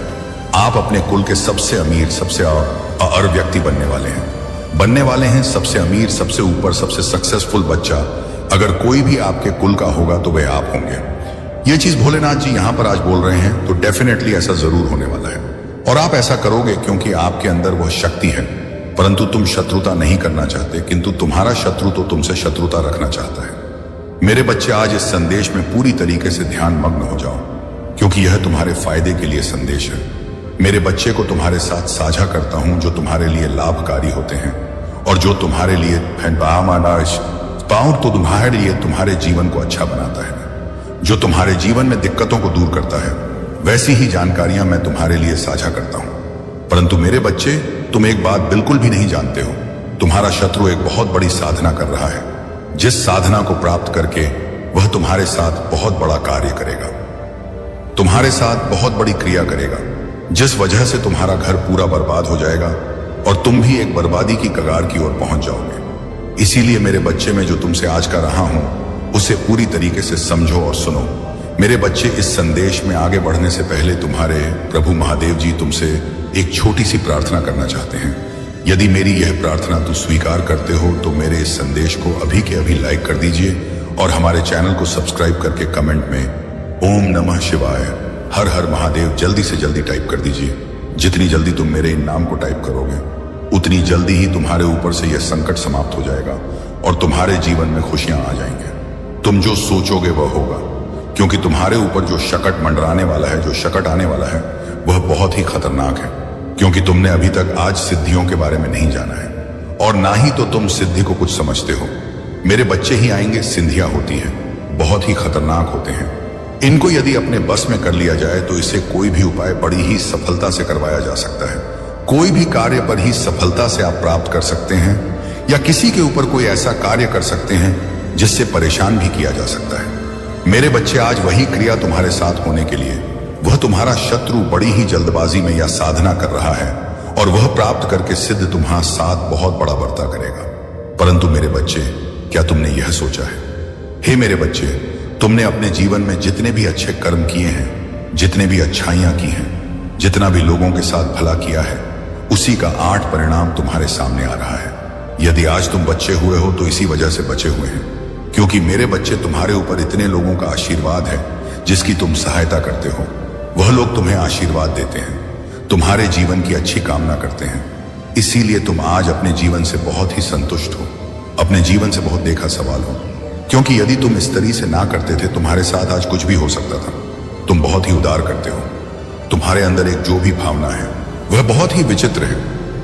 आप अपने कुल के सबसे अमीर, सबसे अर व्यक्ति बनने वाले हैं। सबसे अमीर, सबसे ऊपर, सबसे सक्सेसफुल बच्चा अगर कोई भी आपके कुल का होगा तो वह आप होंगे। ये चीज भोलेनाथ जी यहां पर आज बोल रहे हैं, तो डेफिनेटली ऐसा जरूर होने वाला है। और आप ऐसा करोगे क्योंकि आपके अंदर वह शक्ति है। परंतु तुम शत्रुता नहीं करना चाहते, किंतु तुम्हारा शत्रु तो तुमसे शत्रुता रखना चाहता है। मेरे बच्चे, आज इस संदेश में पूरी तरीके से ध्यान मग्न हो जाओ, क्योंकि यह तुम्हारे फायदे के लिए संदेश है। मेरे बच्चे को तुम्हारे साथ साझा करता हूं जो तुम्हारे लिए लाभकारी होते हैं और जो तुम्हारे लिए तो तुम्हारे लिए तुम्हारे जीवन को अच्छा बनाता है, जो तुम्हारे जीवन में दिक्कतों को दूर करता है। वैसी ही जानकारियां मैं तुम्हारे लिए साझा करता हूं। परंतु मेरे बच्चे, तुम एक बात बिल्कुल भी नहीं जानते हो। तुम्हारा शत्रु एक बहुत बड़ी साधना कर रहा है, जिस साधना को प्राप्त करके वह तुम्हारे साथ बहुत बड़ा कार्य करेगा, तुम्हारे साथ बहुत बड़ी क्रिया करेगा, जिस वजह से तुम्हारा घर पूरा बर्बाद हो जाएगा और तुम भी एक बर्बादी की कगार की ओर पहुंच जाओगे। इसीलिए मेरे बच्चे, में जो तुमसे आज का रहा हूं उसे पूरी तरीके से समझो और सुनो। मेरे बच्चे, इस संदेश में आगे बढ़ने से पहले तुम्हारे प्रभु महादेव जी तुमसे एक छोटी सी प्रार्थना करना चाहते हैं। यदि मेरी यह प्रार्थना तुम स्वीकार करते हो तो मेरे इस संदेश को अभी के अभी लाइक कर दीजिए और हमारे चैनल को सब्सक्राइब करके कमेंट में ओम नमः शिवाय, हर हर महादेव जल्दी से जल्दी टाइप कर दीजिए। जितनी जल्दी तुम मेरे इन नाम को टाइप करोगे, उतनी जल्दी ही तुम्हारे ऊपर से यह संकट समाप्त हो जाएगा और तुम्हारे जीवन में खुशियां आ जाएंगे। तुम जो सोचोगे वह होगा, क्योंकि तुम्हारे ऊपर जो शकट मंडराने वाला है, जो शकट आने वाला है, वह बहुत ही खतरनाक है। क्योंकि तुमने अभी तक आज सिद्धियों के बारे में नहीं जाना है और ना ही तो तुम सिद्धि को कुछ समझते हो। मेरे बच्चे ही आएंगे, सिद्धियां होती हैं, बहुत ही खतरनाक होते हैं। इनको यदि अपने बस में कर लिया जाए तो इससे कोई भी उपाय बड़ी ही सफलता से करवाया जा सकता है। कोई भी कार्य पर ही सफलता से आप प्राप्त कर सकते हैं, या किसी के ऊपर कोई ऐसा कार्य कर सकते हैं जिससे परेशान भी किया जा सकता है। मेरे बच्चे, आज वही क्रिया तुम्हारे साथ होने के लिए वह तुम्हारा शत्रु बड़ी ही जल्दबाजी में यह साधना कर रहा है और वह प्राप्त करके सिद्ध तुम्हारा साथ बहुत बड़ा बर्ता करेगा। परंतु मेरे बच्चे, क्या तुमने यह सोचा है? हे मेरे बच्चे, तुमने अपने जीवन में जितने भी अच्छे कर्म किए हैं, जितने भी अच्छाइयां की हैं, जितना भी लोगों के साथ भला किया है, उसी का 8 परिणाम तुम्हारे सामने आ रहा है। यदि आज तुम बच्चे हुए हो तो इसी वजह से बचे हुए हैं, क्योंकि मेरे बच्चे, तुम्हारे ऊपर इतने लोगों का आशीर्वाद है जिसकी तुम सहायता करते हो। वह लोग तुम्हें आशीर्वाद देते हैं, तुम्हारे जीवन की अच्छी कामना करते हैं। इसीलिए तुम आज अपने जीवन से बहुत ही संतुष्ट हो, अपने जीवन से बहुत देखा सवाल हो, क्योंकि यदि तुम इस तरीके से ना करते थे, तुम्हारे साथ आज कुछ भी हो सकता था। तुम बहुत ही उदार करते हो। तुम्हारे अंदर एक जो भी भावना है वह बहुत ही विचित्र है,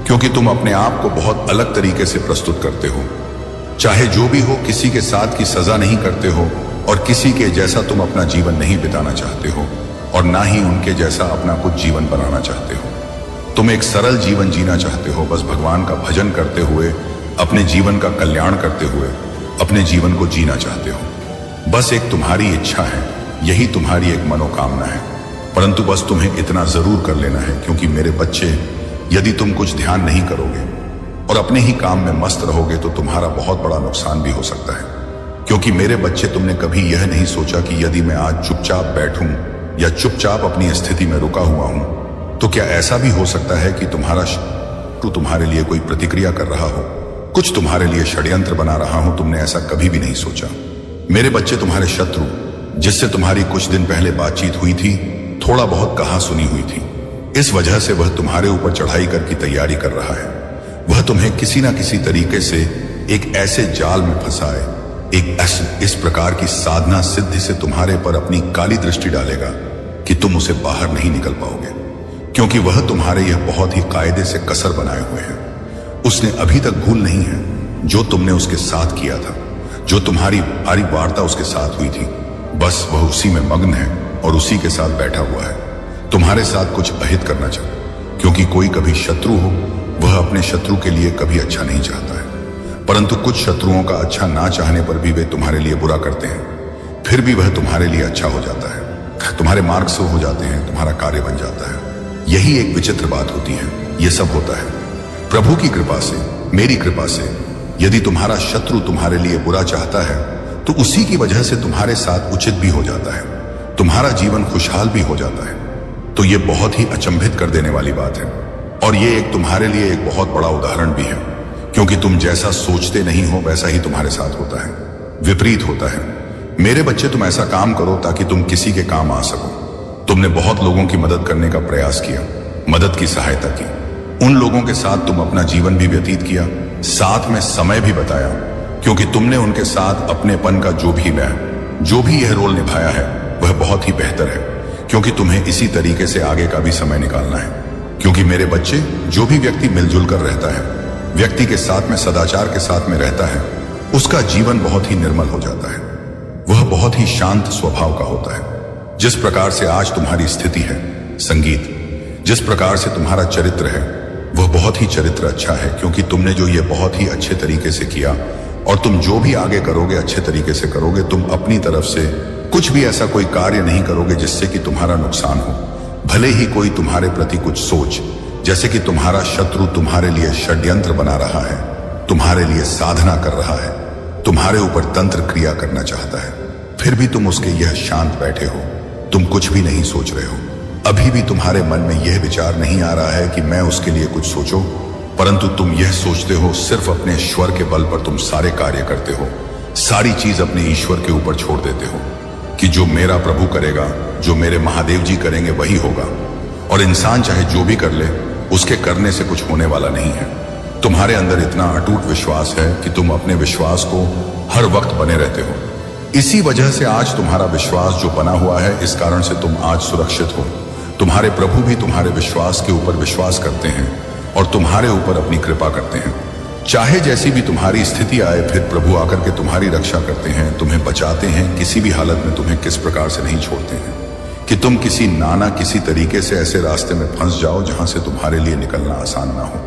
क्योंकि तुम अपने आप को बहुत अलग तरीके से प्रस्तुत करते हो। चाहे जो भी हो, किसी के साथ की सजा नहीं करते हो और किसी के जैसा तुम अपना जीवन नहीं बिताना चाहते हो और ना ही उनके जैसा अपना कुछ जीवन बनाना चाहते हो। तुम एक सरल जीवन जीना चाहते हो, बस भगवान का भजन करते हुए, अपने जीवन का कल्याण करते हुए अपने जीवन को जीना चाहते हो। बस एक तुम्हारी इच्छा है, यही तुम्हारी एक मनोकामना है। परंतु बस तुम्हें इतना जरूर कर लेना है, क्योंकि मेरे बच्चे, यदि तुम कुछ ध्यान नहीं करोगे और अपने ही काम में मस्त रहोगे तो तुम्हारा बहुत बड़ा नुकसान भी हो सकता है। क्योंकि मेरे बच्चे, तुमने कभी यह नहीं सोचा कि यदि मैं आज चुपचाप बैठूं या चुपचाप अपनी स्थिति में रुका हुआ हूं, तो क्या ऐसा भी हो सकता है कि तुम्हारा शत्रु तुम्हारे लिए कोई प्रतिक्रिया कर रहा हो, कुछ तुम्हारे लिए षड्यंत्र बना रहा हो? तुमने ऐसा कभी भी नहीं सोचा। मेरे बच्चे, तुम्हारे शत्रु, जिससे तुम्हारी कुछ दिन पहले बातचीत हुई थी, थोड़ा बहुत कहा सुनी हुई थी, इस वजह से वह तुम्हारे ऊपर चढ़ाई करके तैयारी कर रहा है। वह तुम्हें किसी ना किसी तरीके से एक ऐसे जाल में फंसाए, एक इस प्रकार की साधना सिद्धि से तुम्हारे पर अपनी काली दृष्टि डालेगा कि तुम उसे बाहर नहीं निकल पाओगे, क्योंकि वह तुम्हारे यह बहुत ही कायदे से कसर बनाए हुए हैं। उसने अभी तक भूल नहीं है जो तुमने उसके साथ किया था। जो तुम्हारी सारी वार्ता उसके साथ हुई थी, बस वह उसी में मग्न है और उसी के साथ बैठा हुआ है, तुम्हारे साथ कुछ अहित करना चाहता। क्योंकि कोई कभी शत्रु हो, वह अपने शत्रु के लिए कभी अच्छा नहीं चाहता है, परंतु कुछ शत्रुओं का अच्छा ना चाहने पर भी वे तुम्हारे लिए बुरा करते हैं, फिर भी वह तुम्हारे लिए अच्छा हो जाता है, तुम्हारे मार्ग से हो जाते हैं, तुम्हारा कार्य बन जाता है। यही एक विचित्र बात होती है। यह सब होता है प्रभु की कृपा से, मेरी कृपा से। यदि तुम्हारा शत्रु तुम्हारे लिए बुरा चाहता है तो उसी की वजह से तुम्हारे साथ उचित भी हो जाता है, तुम्हारा जीवन खुशहाल भी हो जाता है। तो यह बहुत ही अचंभित कर देने वाली बात है, और यह एक तुम्हारे लिए एक बहुत बड़ा उदाहरण भी है, क्योंकि तुम जैसा सोचते नहीं हो वैसा ही तुम्हारे साथ होता है, विपरीत होता है। मेरे बच्चे, तुम ऐसा काम करो ताकि तुम किसी के काम आ सको। तुमने बहुत लोगों की मदद करने का प्रयास किया, मदद की सहायता की, उन लोगों के साथ तुम अपना जीवन भी व्यतीत किया, साथ में समय भी बताया, क्योंकि तुमने उनके साथ अपनेपन का जो भी यह रोल निभाया है वह बहुत ही बेहतर है, क्योंकि तुम्हें इसी तरीके से आगे का भी समय निकालना है। क्योंकि मेरे बच्चे, जो भी व्यक्ति मिलजुल कर रहता है, व्यक्ति के साथ में सदाचार के साथ में रहता है, उसका जीवन बहुत ही निर्मल हो जाता है, वह बहुत ही शांत स्वभाव का होता है। जिस प्रकार से आज तुम्हारी स्थिति है संगीत, जिस प्रकार से तुम्हारा चरित्र है, वह बहुत ही चरित्र अच्छा है, क्योंकि तुमने जो ये बहुत ही अच्छे तरीके से किया, और तुम जो भी आगे करोगे अच्छे तरीके से करोगे। तुम अपनी तरफ से कुछ भी ऐसा कोई कार्य नहीं करोगे जिससे कि तुम्हारा नुकसान हो। भले ही कोई तुम्हारे प्रति कुछ सोच, जैसे कि तुम्हारा शत्रु तुम्हारे लिए षड्यंत्र बना रहा है, तुम्हारे लिए साधना कर रहा है, तुम्हारे ऊपर तंत्र क्रिया करना चाहता है, फिर भी तुम उसके यह शांत बैठे हो, तुम कुछ भी नहीं सोच रहे हो। अभी भी तुम्हारे मन में यह विचार नहीं आ रहा है कि मैं उसके लिए कुछ सोचो, परंतु तुम यह सोचते हो, सिर्फ अपने ईश्वर के बल पर तुम सारे कार्य करते हो, सारी चीज अपने ईश्वर के ऊपर छोड़ देते हो, कि जो मेरा प्रभु करेगा, जो मेरे महादेव जी करेंगे वही होगा, और इंसान चाहे जो भी कर ले, उसके करने से कुछ होने वाला नहीं है। तुम्हारे अंदर इतना अटूट विश्वास है कि तुम अपने विश्वास को हर वक्त बने रहते हो। इसी वजह से आज तुम्हारा विश्वास जो बना हुआ है, इस कारण से तुम आज सुरक्षित हो। तुम्हारे प्रभु भी तुम्हारे विश्वास के ऊपर विश्वास करते हैं और तुम्हारे ऊपर अपनी कृपा करते हैं। चाहे जैसी भी तुम्हारी स्थिति आए, फिर प्रभु आकर के तुम्हारी रक्षा करते हैं, तुम्हें बचाते हैं, किसी भी हालत में तुम्हें किस प्रकार से नहीं छोड़ते हैं कि तुम किसी तरीके से ऐसे रास्ते में फंस जाओ जहां से तुम्हारे लिए निकलना आसान ना हो।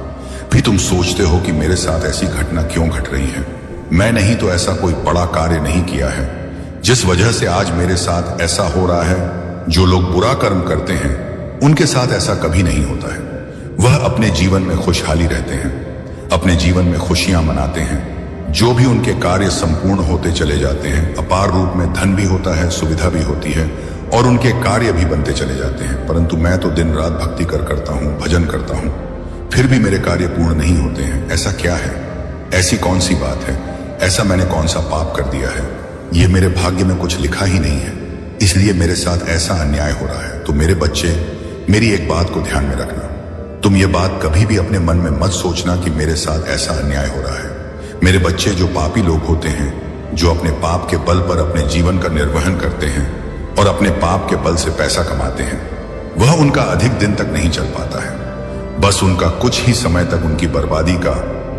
फिर तुम सोचते हो कि मेरे साथ ऐसी घटना क्यों घट रही है, मैं नहीं तो ऐसा कोई बड़ा कार्य नहीं किया है जिस वजह से आज मेरे साथ ऐसा हो रहा है। जो लोग बुरा कर्म करते हैं उनके साथ ऐसा कभी नहीं होता है, वह अपने जीवन में खुशहाली रहते हैं, अपने जीवन में खुशियां मनाते हैं, जो भी उनके कार्य संपूर्ण होते चले जाते हैं, अपार रूप में धन भी होता है, सुविधा भी होती है, और उनके कार्य भी बनते चले जाते हैं। परंतु मैं तो दिन रात भक्ति करता हूँ, भजन करता हूँ, फिर भी मेरे कार्य पूर्ण नहीं होते हैं। ऐसा क्या है, ऐसी कौन सी बात है, ऐसा मैंने कौन सा पाप कर दिया है? ये मेरे भाग्य में कुछ लिखा ही नहीं है, इसलिए मेरे साथ ऐसा अन्याय हो रहा है। तो मेरे बच्चे, मेरी एक बात को ध्यान में रखना, तुम ये बात कभी भी अपने मन में मत सोचना कि मेरे साथ ऐसा अन्याय हो रहा है। मेरे बच्चे, जो पापी लोग होते हैं, जो अपने पाप के बल पर अपने जीवन का निर्वहन करते हैं और अपने पाप के बल से पैसा कमाते हैं, वह उनका अधिक दिन तक नहीं चल पाता है। बस उनका कुछ ही समय तक उनकी बर्बादी का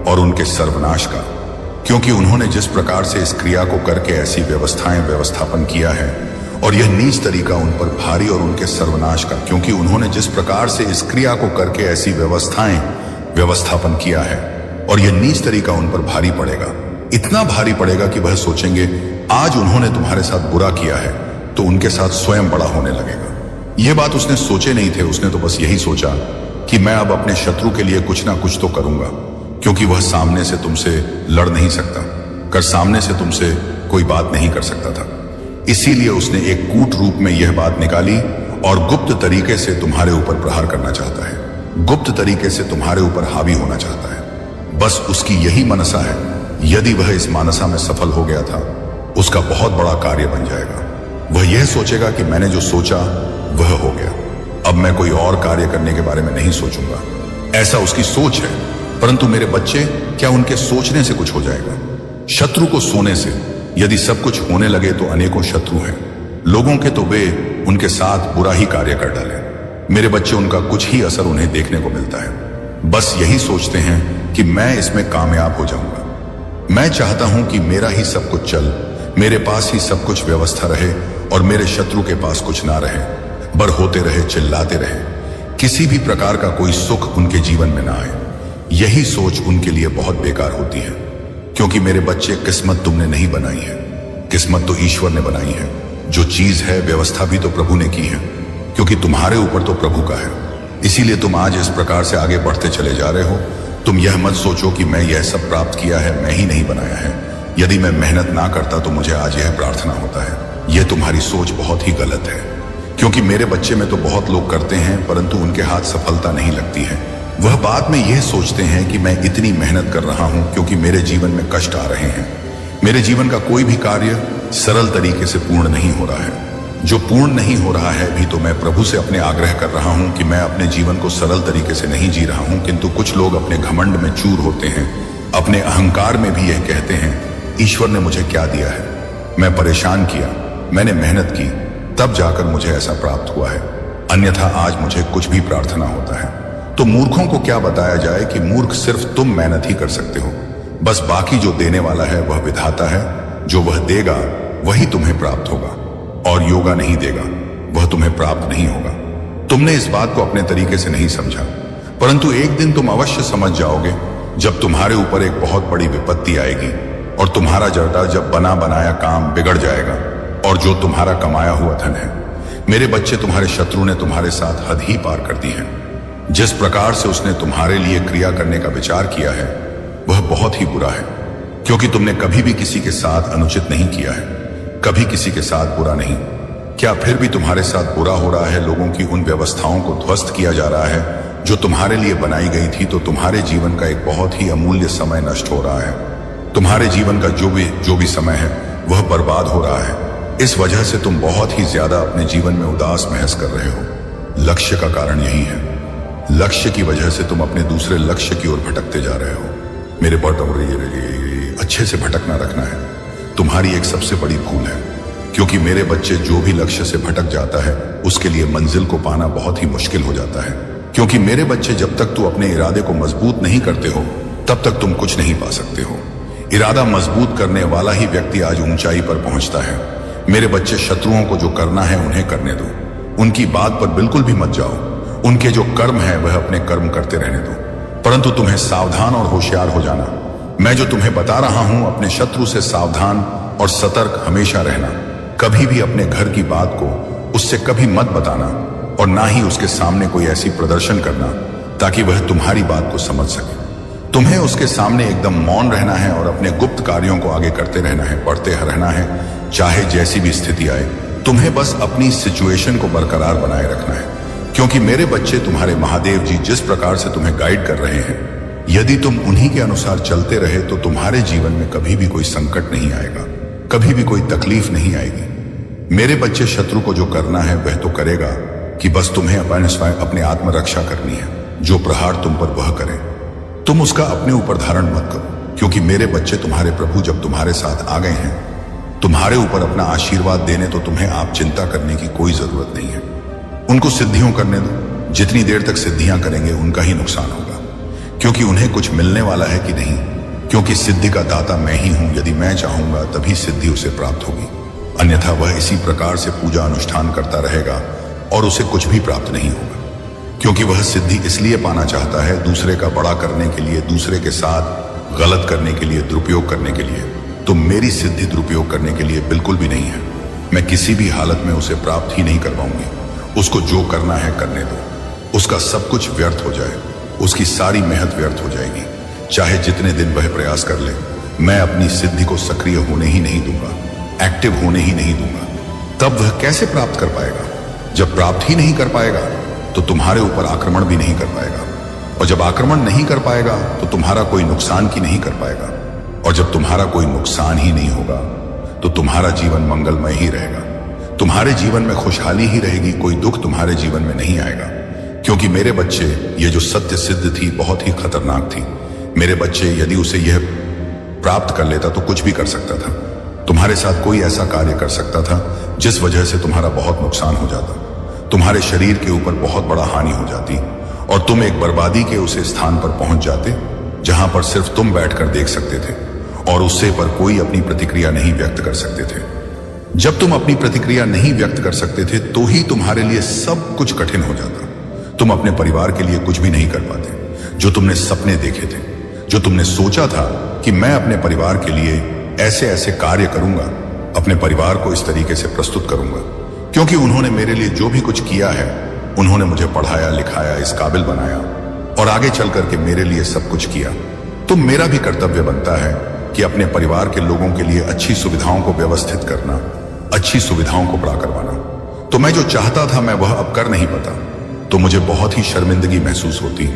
और उनके सर्वनाश का, क्योंकि उन्होंने जिस प्रकार से इस क्रिया को करके ऐसी व्यवस्थापन किया है, और यह नीच तरीका उन पर भारी, और उनके सर्वनाश का, क्योंकि उन्होंने जिस प्रकार से इस क्रिया को करके ऐसी व्यवस्थापन किया है, और यह नीच तरीका उन पर भारी पड़ेगा, इतना भारी पड़ेगा कि वह सोचेंगे आज उन्होंने तुम्हारे साथ बुरा किया है तो उनके साथ स्वयं बड़ा होने लगेगा। यह बात उसने सोचे नहीं थे, उसने तो बस यही सोचा कि मैं अब अपने शत्रु के लिए कुछ ना कुछ तो करूंगा, क्योंकि वह सामने से तुमसे लड़ नहीं सकता, सामने से तुमसे कोई बात नहीं कर सकता था। इसीलिए उसने एक कूट रूप में यह बात निकाली और गुप्त तरीके से तुम्हारे ऊपर प्रहार करना चाहता है, गुप्त तरीके से तुम्हारे ऊपर हावी होना चाहता है। बस उसकी यही मनसा है। यदि वह इस मानसा में सफल हो गया था, उसका बहुत बड़ा कार्य बन जाएगा। वह यह सोचेगा कि मैंने जो सोचा वह हो गया, अब मैं कोई और कार्य करने के बारे में नहीं सोचूंगा, ऐसा उसकी सोच है। परंतु मेरे बच्चे, क्या उनके सोचने से कुछ हो जाएगा? शत्रु को सोने से यदि सब कुछ होने लगे तो अनेकों शत्रु हैं लोगों के, तो वे उनके साथ बुरा ही कार्य कर डालें। मेरे बच्चे, उनका कुछ ही असर उन्हें देखने को मिलता है। बस यही सोचते हैं कि मैं इसमें कामयाब हो जाऊंगा, मैं चाहता हूं कि मेरा ही सब कुछ चल, मेरे पास ही सब कुछ व्यवस्था रहे और मेरे शत्रु के पास कुछ ना रहे, बर होते रहे, चिल्लाते रहे, किसी भी प्रकार का कोई सुख उनके जीवन में ना आए। यही सोच उनके लिए बहुत बेकार होती है, क्योंकि मेरे बच्चे, किस्मत तुमने नहीं बनाई है, किस्मत तो ईश्वर ने बनाई है। जो चीज है, व्यवस्था भी तो प्रभु ने की है, क्योंकि तुम्हारे ऊपर तो प्रभु का है। इसीलिए तुम आज इस प्रकार से आगे बढ़ते चले जा रहे हो। तुम यह मत सोचो कि मैं यह सब प्राप्त किया है, मैं ही नहीं बनाया है। यदि मैं मेहनत ना करता तो मुझे आज यह प्रार्थना होता है। यह तुम्हारी सोच बहुत ही गलत है, क्योंकि मेरे बच्चे में तो बहुत लोग करते हैं, परंतु उनके हाथ सफलता नहीं लगती है। वह बाद में यह सोचते हैं कि मैं इतनी मेहनत कर रहा हूं क्योंकि मेरे जीवन में कष्ट आ रहे हैं। मेरे जीवन का कोई भी कार्य सरल तरीके से पूर्ण नहीं हो रहा है। जो पूर्ण नहीं हो रहा है भी तो मैं प्रभु से अपने आग्रह कर रहा हूं कि मैं अपने जीवन को सरल तरीके से नहीं जी रहा हूं। किंतु कुछ लोग अपने घमंड में चूर होते हैं, अपने अहंकार में भी यह कहते हैं, ईश्वर ने मुझे क्या दिया है, मैं परेशान किया, मैंने मेहनत की, तब जाकर मुझे ऐसा प्राप्त हुआ है, अन्यथा आज मुझे कुछ भी प्रार्थना होता है। तो मूर्खों को क्या बताया जाए कि मूर्ख सिर्फ तुम मेहनत ही कर सकते हो, बस बाकी जो देने वाला है वह विधाता है। जो वह देगा वही तुम्हें प्राप्त होगा, और योगा नहीं देगा वह तुम्हें प्राप्त नहीं होगा। तुमने इस बात को अपने तरीके से नहीं समझा, परंतु एक दिन तुम अवश्य समझ जाओगे, जब तुम्हारे ऊपर एक बहुत बड़ी विपत्ति आएगी और तुम्हारा जब बना बनाया काम बिगड़ जाएगा और जो तुम्हारा कमाया हुआ धन है। मेरे बच्चे, तुम्हारे शत्रु ने तुम्हारे साथ हद ही पार कर दी है। जिस प्रकार से उसने तुम्हारे लिए क्रिया करने का विचार किया है वह बहुत ही बुरा है, क्योंकि तुमने कभी भी किसी के साथ अनुचित नहीं किया है, कभी किसी के साथ बुरा नहीं। क्या फिर भी तुम्हारे साथ बुरा हो रहा है? लोगों की उन व्यवस्थाओं को ध्वस्त किया जा रहा है जो तुम्हारे लिए बनाई गई थी, तो तुम्हारे जीवन का एक बहुत ही अमूल्य समय नष्ट हो रहा है। तुम्हारे जीवन का जो भी समय है वह बर्बाद हो रहा है। इस वजह से तुम बहुत ही ज्यादा अपने जीवन में उदास महस कर रहे हो। लक्ष्य का कारण यही है। लक्ष्य की वजह से तुम अपने दूसरे लक्ष्य की ओर भटकते जा रहे हो। मेरे बट अच्छे से भटकना रखना है, तुम्हारी एक सबसे बड़ी भूल है, क्योंकि मेरे बच्चे, जो भी लक्ष्य से भटक जाता है उसके लिए मंजिल को पाना बहुत ही मुश्किल हो जाता है। क्योंकि मेरे बच्चे, जब तक तू अपने इरादे को मजबूत नहीं करते हो तब तक तुम कुछ नहीं पा सकते हो। इरादा मजबूत करने वाला ही व्यक्ति आज ऊंचाई पर पहुंचता है। मेरे बच्चे, शत्रुओं को जो करना है उन्हें करने दो, उनकी बात पर बिल्कुल भी मत जाओ। उनके जो कर्म है वह अपने कर्म करते रहने दो, परंतु तुम्हें सावधान और होशियार हो जाना। मैं जो तुम्हें बता रहा हूं, अपने शत्रु से सावधान और सतर्क हमेशा रहना। कभी भी अपने घर की बात को उससे कभी मत बताना, और ना ही उसके सामने कोई ऐसी प्रदर्शन करना ताकि वह तुम्हारी बात को समझ सके। तुम्हें उसके सामने एकदम मौन रहना है और अपने गुप्त कार्यों को आगे करते रहना है, बढ़ते रहना है, चाहे जैसी भी स्थिति आए। तुम्हें बस अपनी सिचुएशन को बरकरार बनाए रखना है, क्योंकि मेरे बच्चे, तुम्हारे महादेव जी जिस प्रकार से तुम्हें गाइड कर रहे हैं, यदि तुम उन्हीं के अनुसार चलते रहे तो तुम्हारे जीवन में कभी भी कोई संकट नहीं आएगा, कभी भी कोई तकलीफ नहीं आएगी। मेरे बच्चे, शत्रु को जो करना है वह तो करेगा, कि बस तुम्हें अपने आत्मरक्षा करनी है। जो प्रहार तुम पर वह करे, तुम उसका अपने ऊपर धारण मत करो, क्योंकि मेरे बच्चे, तुम्हारे प्रभु जब तुम्हारे साथ आ गए हैं, तुम्हारे ऊपर अपना आशीर्वाद देने, तो तुम्हें आप चिंता करने की कोई जरूरत नहीं है। उनको सिद्धियों करने दो। जितनी देर तक सिद्धियां करेंगे उनका ही नुकसान होगा, क्योंकि उन्हें कुछ मिलने वाला है कि नहीं, क्योंकि सिद्धि का दाता मैं ही हूं। यदि मैं चाहूंगा तभी सिद्धि उसे प्राप्त होगी, अन्यथा वह इसी प्रकार से पूजा अनुष्ठान करता रहेगा और उसे कुछ भी प्राप्त नहीं होगा। क्योंकि वह सिद्धि इसलिए पाना चाहता है, दूसरे का बड़ा करने के लिए, दूसरे के साथ गलत करने के लिए, दुरुपयोग करने के लिए। तो मेरी सिद्धि दुरुपयोग करने के लिए बिल्कुल भी नहीं है। मैं किसी भी हालत में उसे प्राप्त ही नहीं करवाऊंगी। उसको जो करना है करने दो, उसका सब कुछ व्यर्थ हो जाए, उसकी सारी मेहनत व्यर्थ हो जाएगी, चाहे जितने दिन वह प्रयास कर ले। मैं अपनी सिद्धि को सक्रिय होने ही नहीं दूंगा, एक्टिव होने ही नहीं दूंगा। तब वह कैसे प्राप्त कर पाएगा? जब प्राप्त ही नहीं कर पाएगा तो तुम्हारे ऊपर आक्रमण भी नहीं कर पाएगा, और जब आक्रमण नहीं कर पाएगा तो तुम्हारा कोई नुकसान की नहीं कर पाएगा, और जब तुम्हारा कोई नुकसान ही नहीं होगा तो तुम्हारा जीवन मंगलमय ही रहेगा। तुम्हारे जीवन में खुशहाली ही रहेगी, कोई दुख तुम्हारे जीवन में नहीं आएगा। क्योंकि मेरे बच्चे, ये जो सत्य सिद्ध थी बहुत ही खतरनाक थी। मेरे बच्चे, यदि उसे यह प्राप्त कर लेता तो कुछ भी कर सकता था। तुम्हारे साथ कोई ऐसा कार्य कर सकता था जिस वजह से तुम्हारा बहुत नुकसान हो जाता, तुम्हारे शरीर के ऊपर बहुत बड़ा हानि हो जाती, और तुम एक बर्बादी के उस स्थान पर पहुंच जाते जहां पर सिर्फ तुम बैठकर देख सकते थे। और उससे पर कोई अपनी प्रतिक्रिया नहीं व्यक्त कर सकते थे। जब तुम अपनी प्रतिक्रिया नहीं व्यक्त कर सकते थे तो ही तुम्हारे लिए सब कुछ कठिन हो जाता। तुम अपने परिवार के लिए कुछ भी नहीं कर पाते। जो तुमने सपने देखे थे, जो तुमने सोचा था कि मैं अपने परिवार के लिए ऐसे ऐसे कार्य करूंगा, अपने परिवार को इस तरीके से प्रस्तुत करूंगा, क्योंकि उन्होंने मेरे लिए जो भी कुछ किया है, उन्होंने मुझे पढ़ाया लिखाया, इस काबिल बनाया और आगे चल करके मेरे लिए सब कुछ किया। तो मेरा भी कर्तव्य बनता है कि अपने परिवार के लोगों के लिए अच्छी सुविधाओं को व्यवस्थित करना, अच्छी सुविधाओं को बड़ा करवाना। तो मैं जो चाहता था मैं वह अब कर नहीं पाता, तो मुझे बहुत ही शर्मिंदगी महसूस होती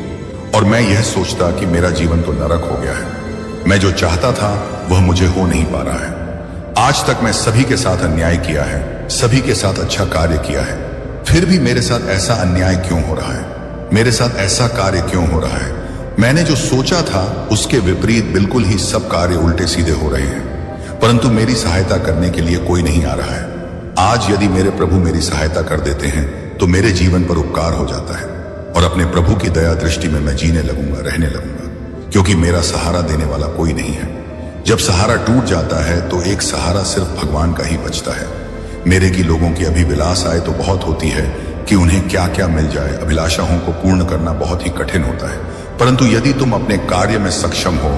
और मैं यह सोचता कि मेरा जीवन तो नरक हो गया है। मैं जो चाहता था वह मुझे हो नहीं पा रहा है। आज तक मैं सभी के साथ अन्याय किया है, सभी के साथ अच्छा कार्य किया है, फिर भी मेरे साथ ऐसा अन्याय क्यों हो रहा है? मेरे साथ ऐसा कार्य क्यों हो रहा है? मैंने जो सोचा था उसके विपरीत बिल्कुल ही सब कार्य उल्टे सीधे हो रहे हैं, परंतु मेरी सहायता करने के लिए कोई नहीं आ रहा है। आज यदि मेरे प्रभु मेरी सहायता कर देते हैं तो मेरे जीवन पर उपकार हो जाता है और अपने प्रभु की दया दृष्टि में मैं जीने लगूंगा, रहने लगूंगा, क्योंकि मेरा सहारा देने वाला कोई नहीं है। जब सहारा टूट जाता है तो एक सहारा सिर्फ भगवान का ही बचता है। मेरे की लोगों की अभिलाष आए तो बहुत होती है कि उन्हें क्या क्या मिल जाए। अभिलाषाओं को पूर्ण करना बहुत ही कठिन होता है, परंतु यदि तुम अपने कार्य में सक्षम हो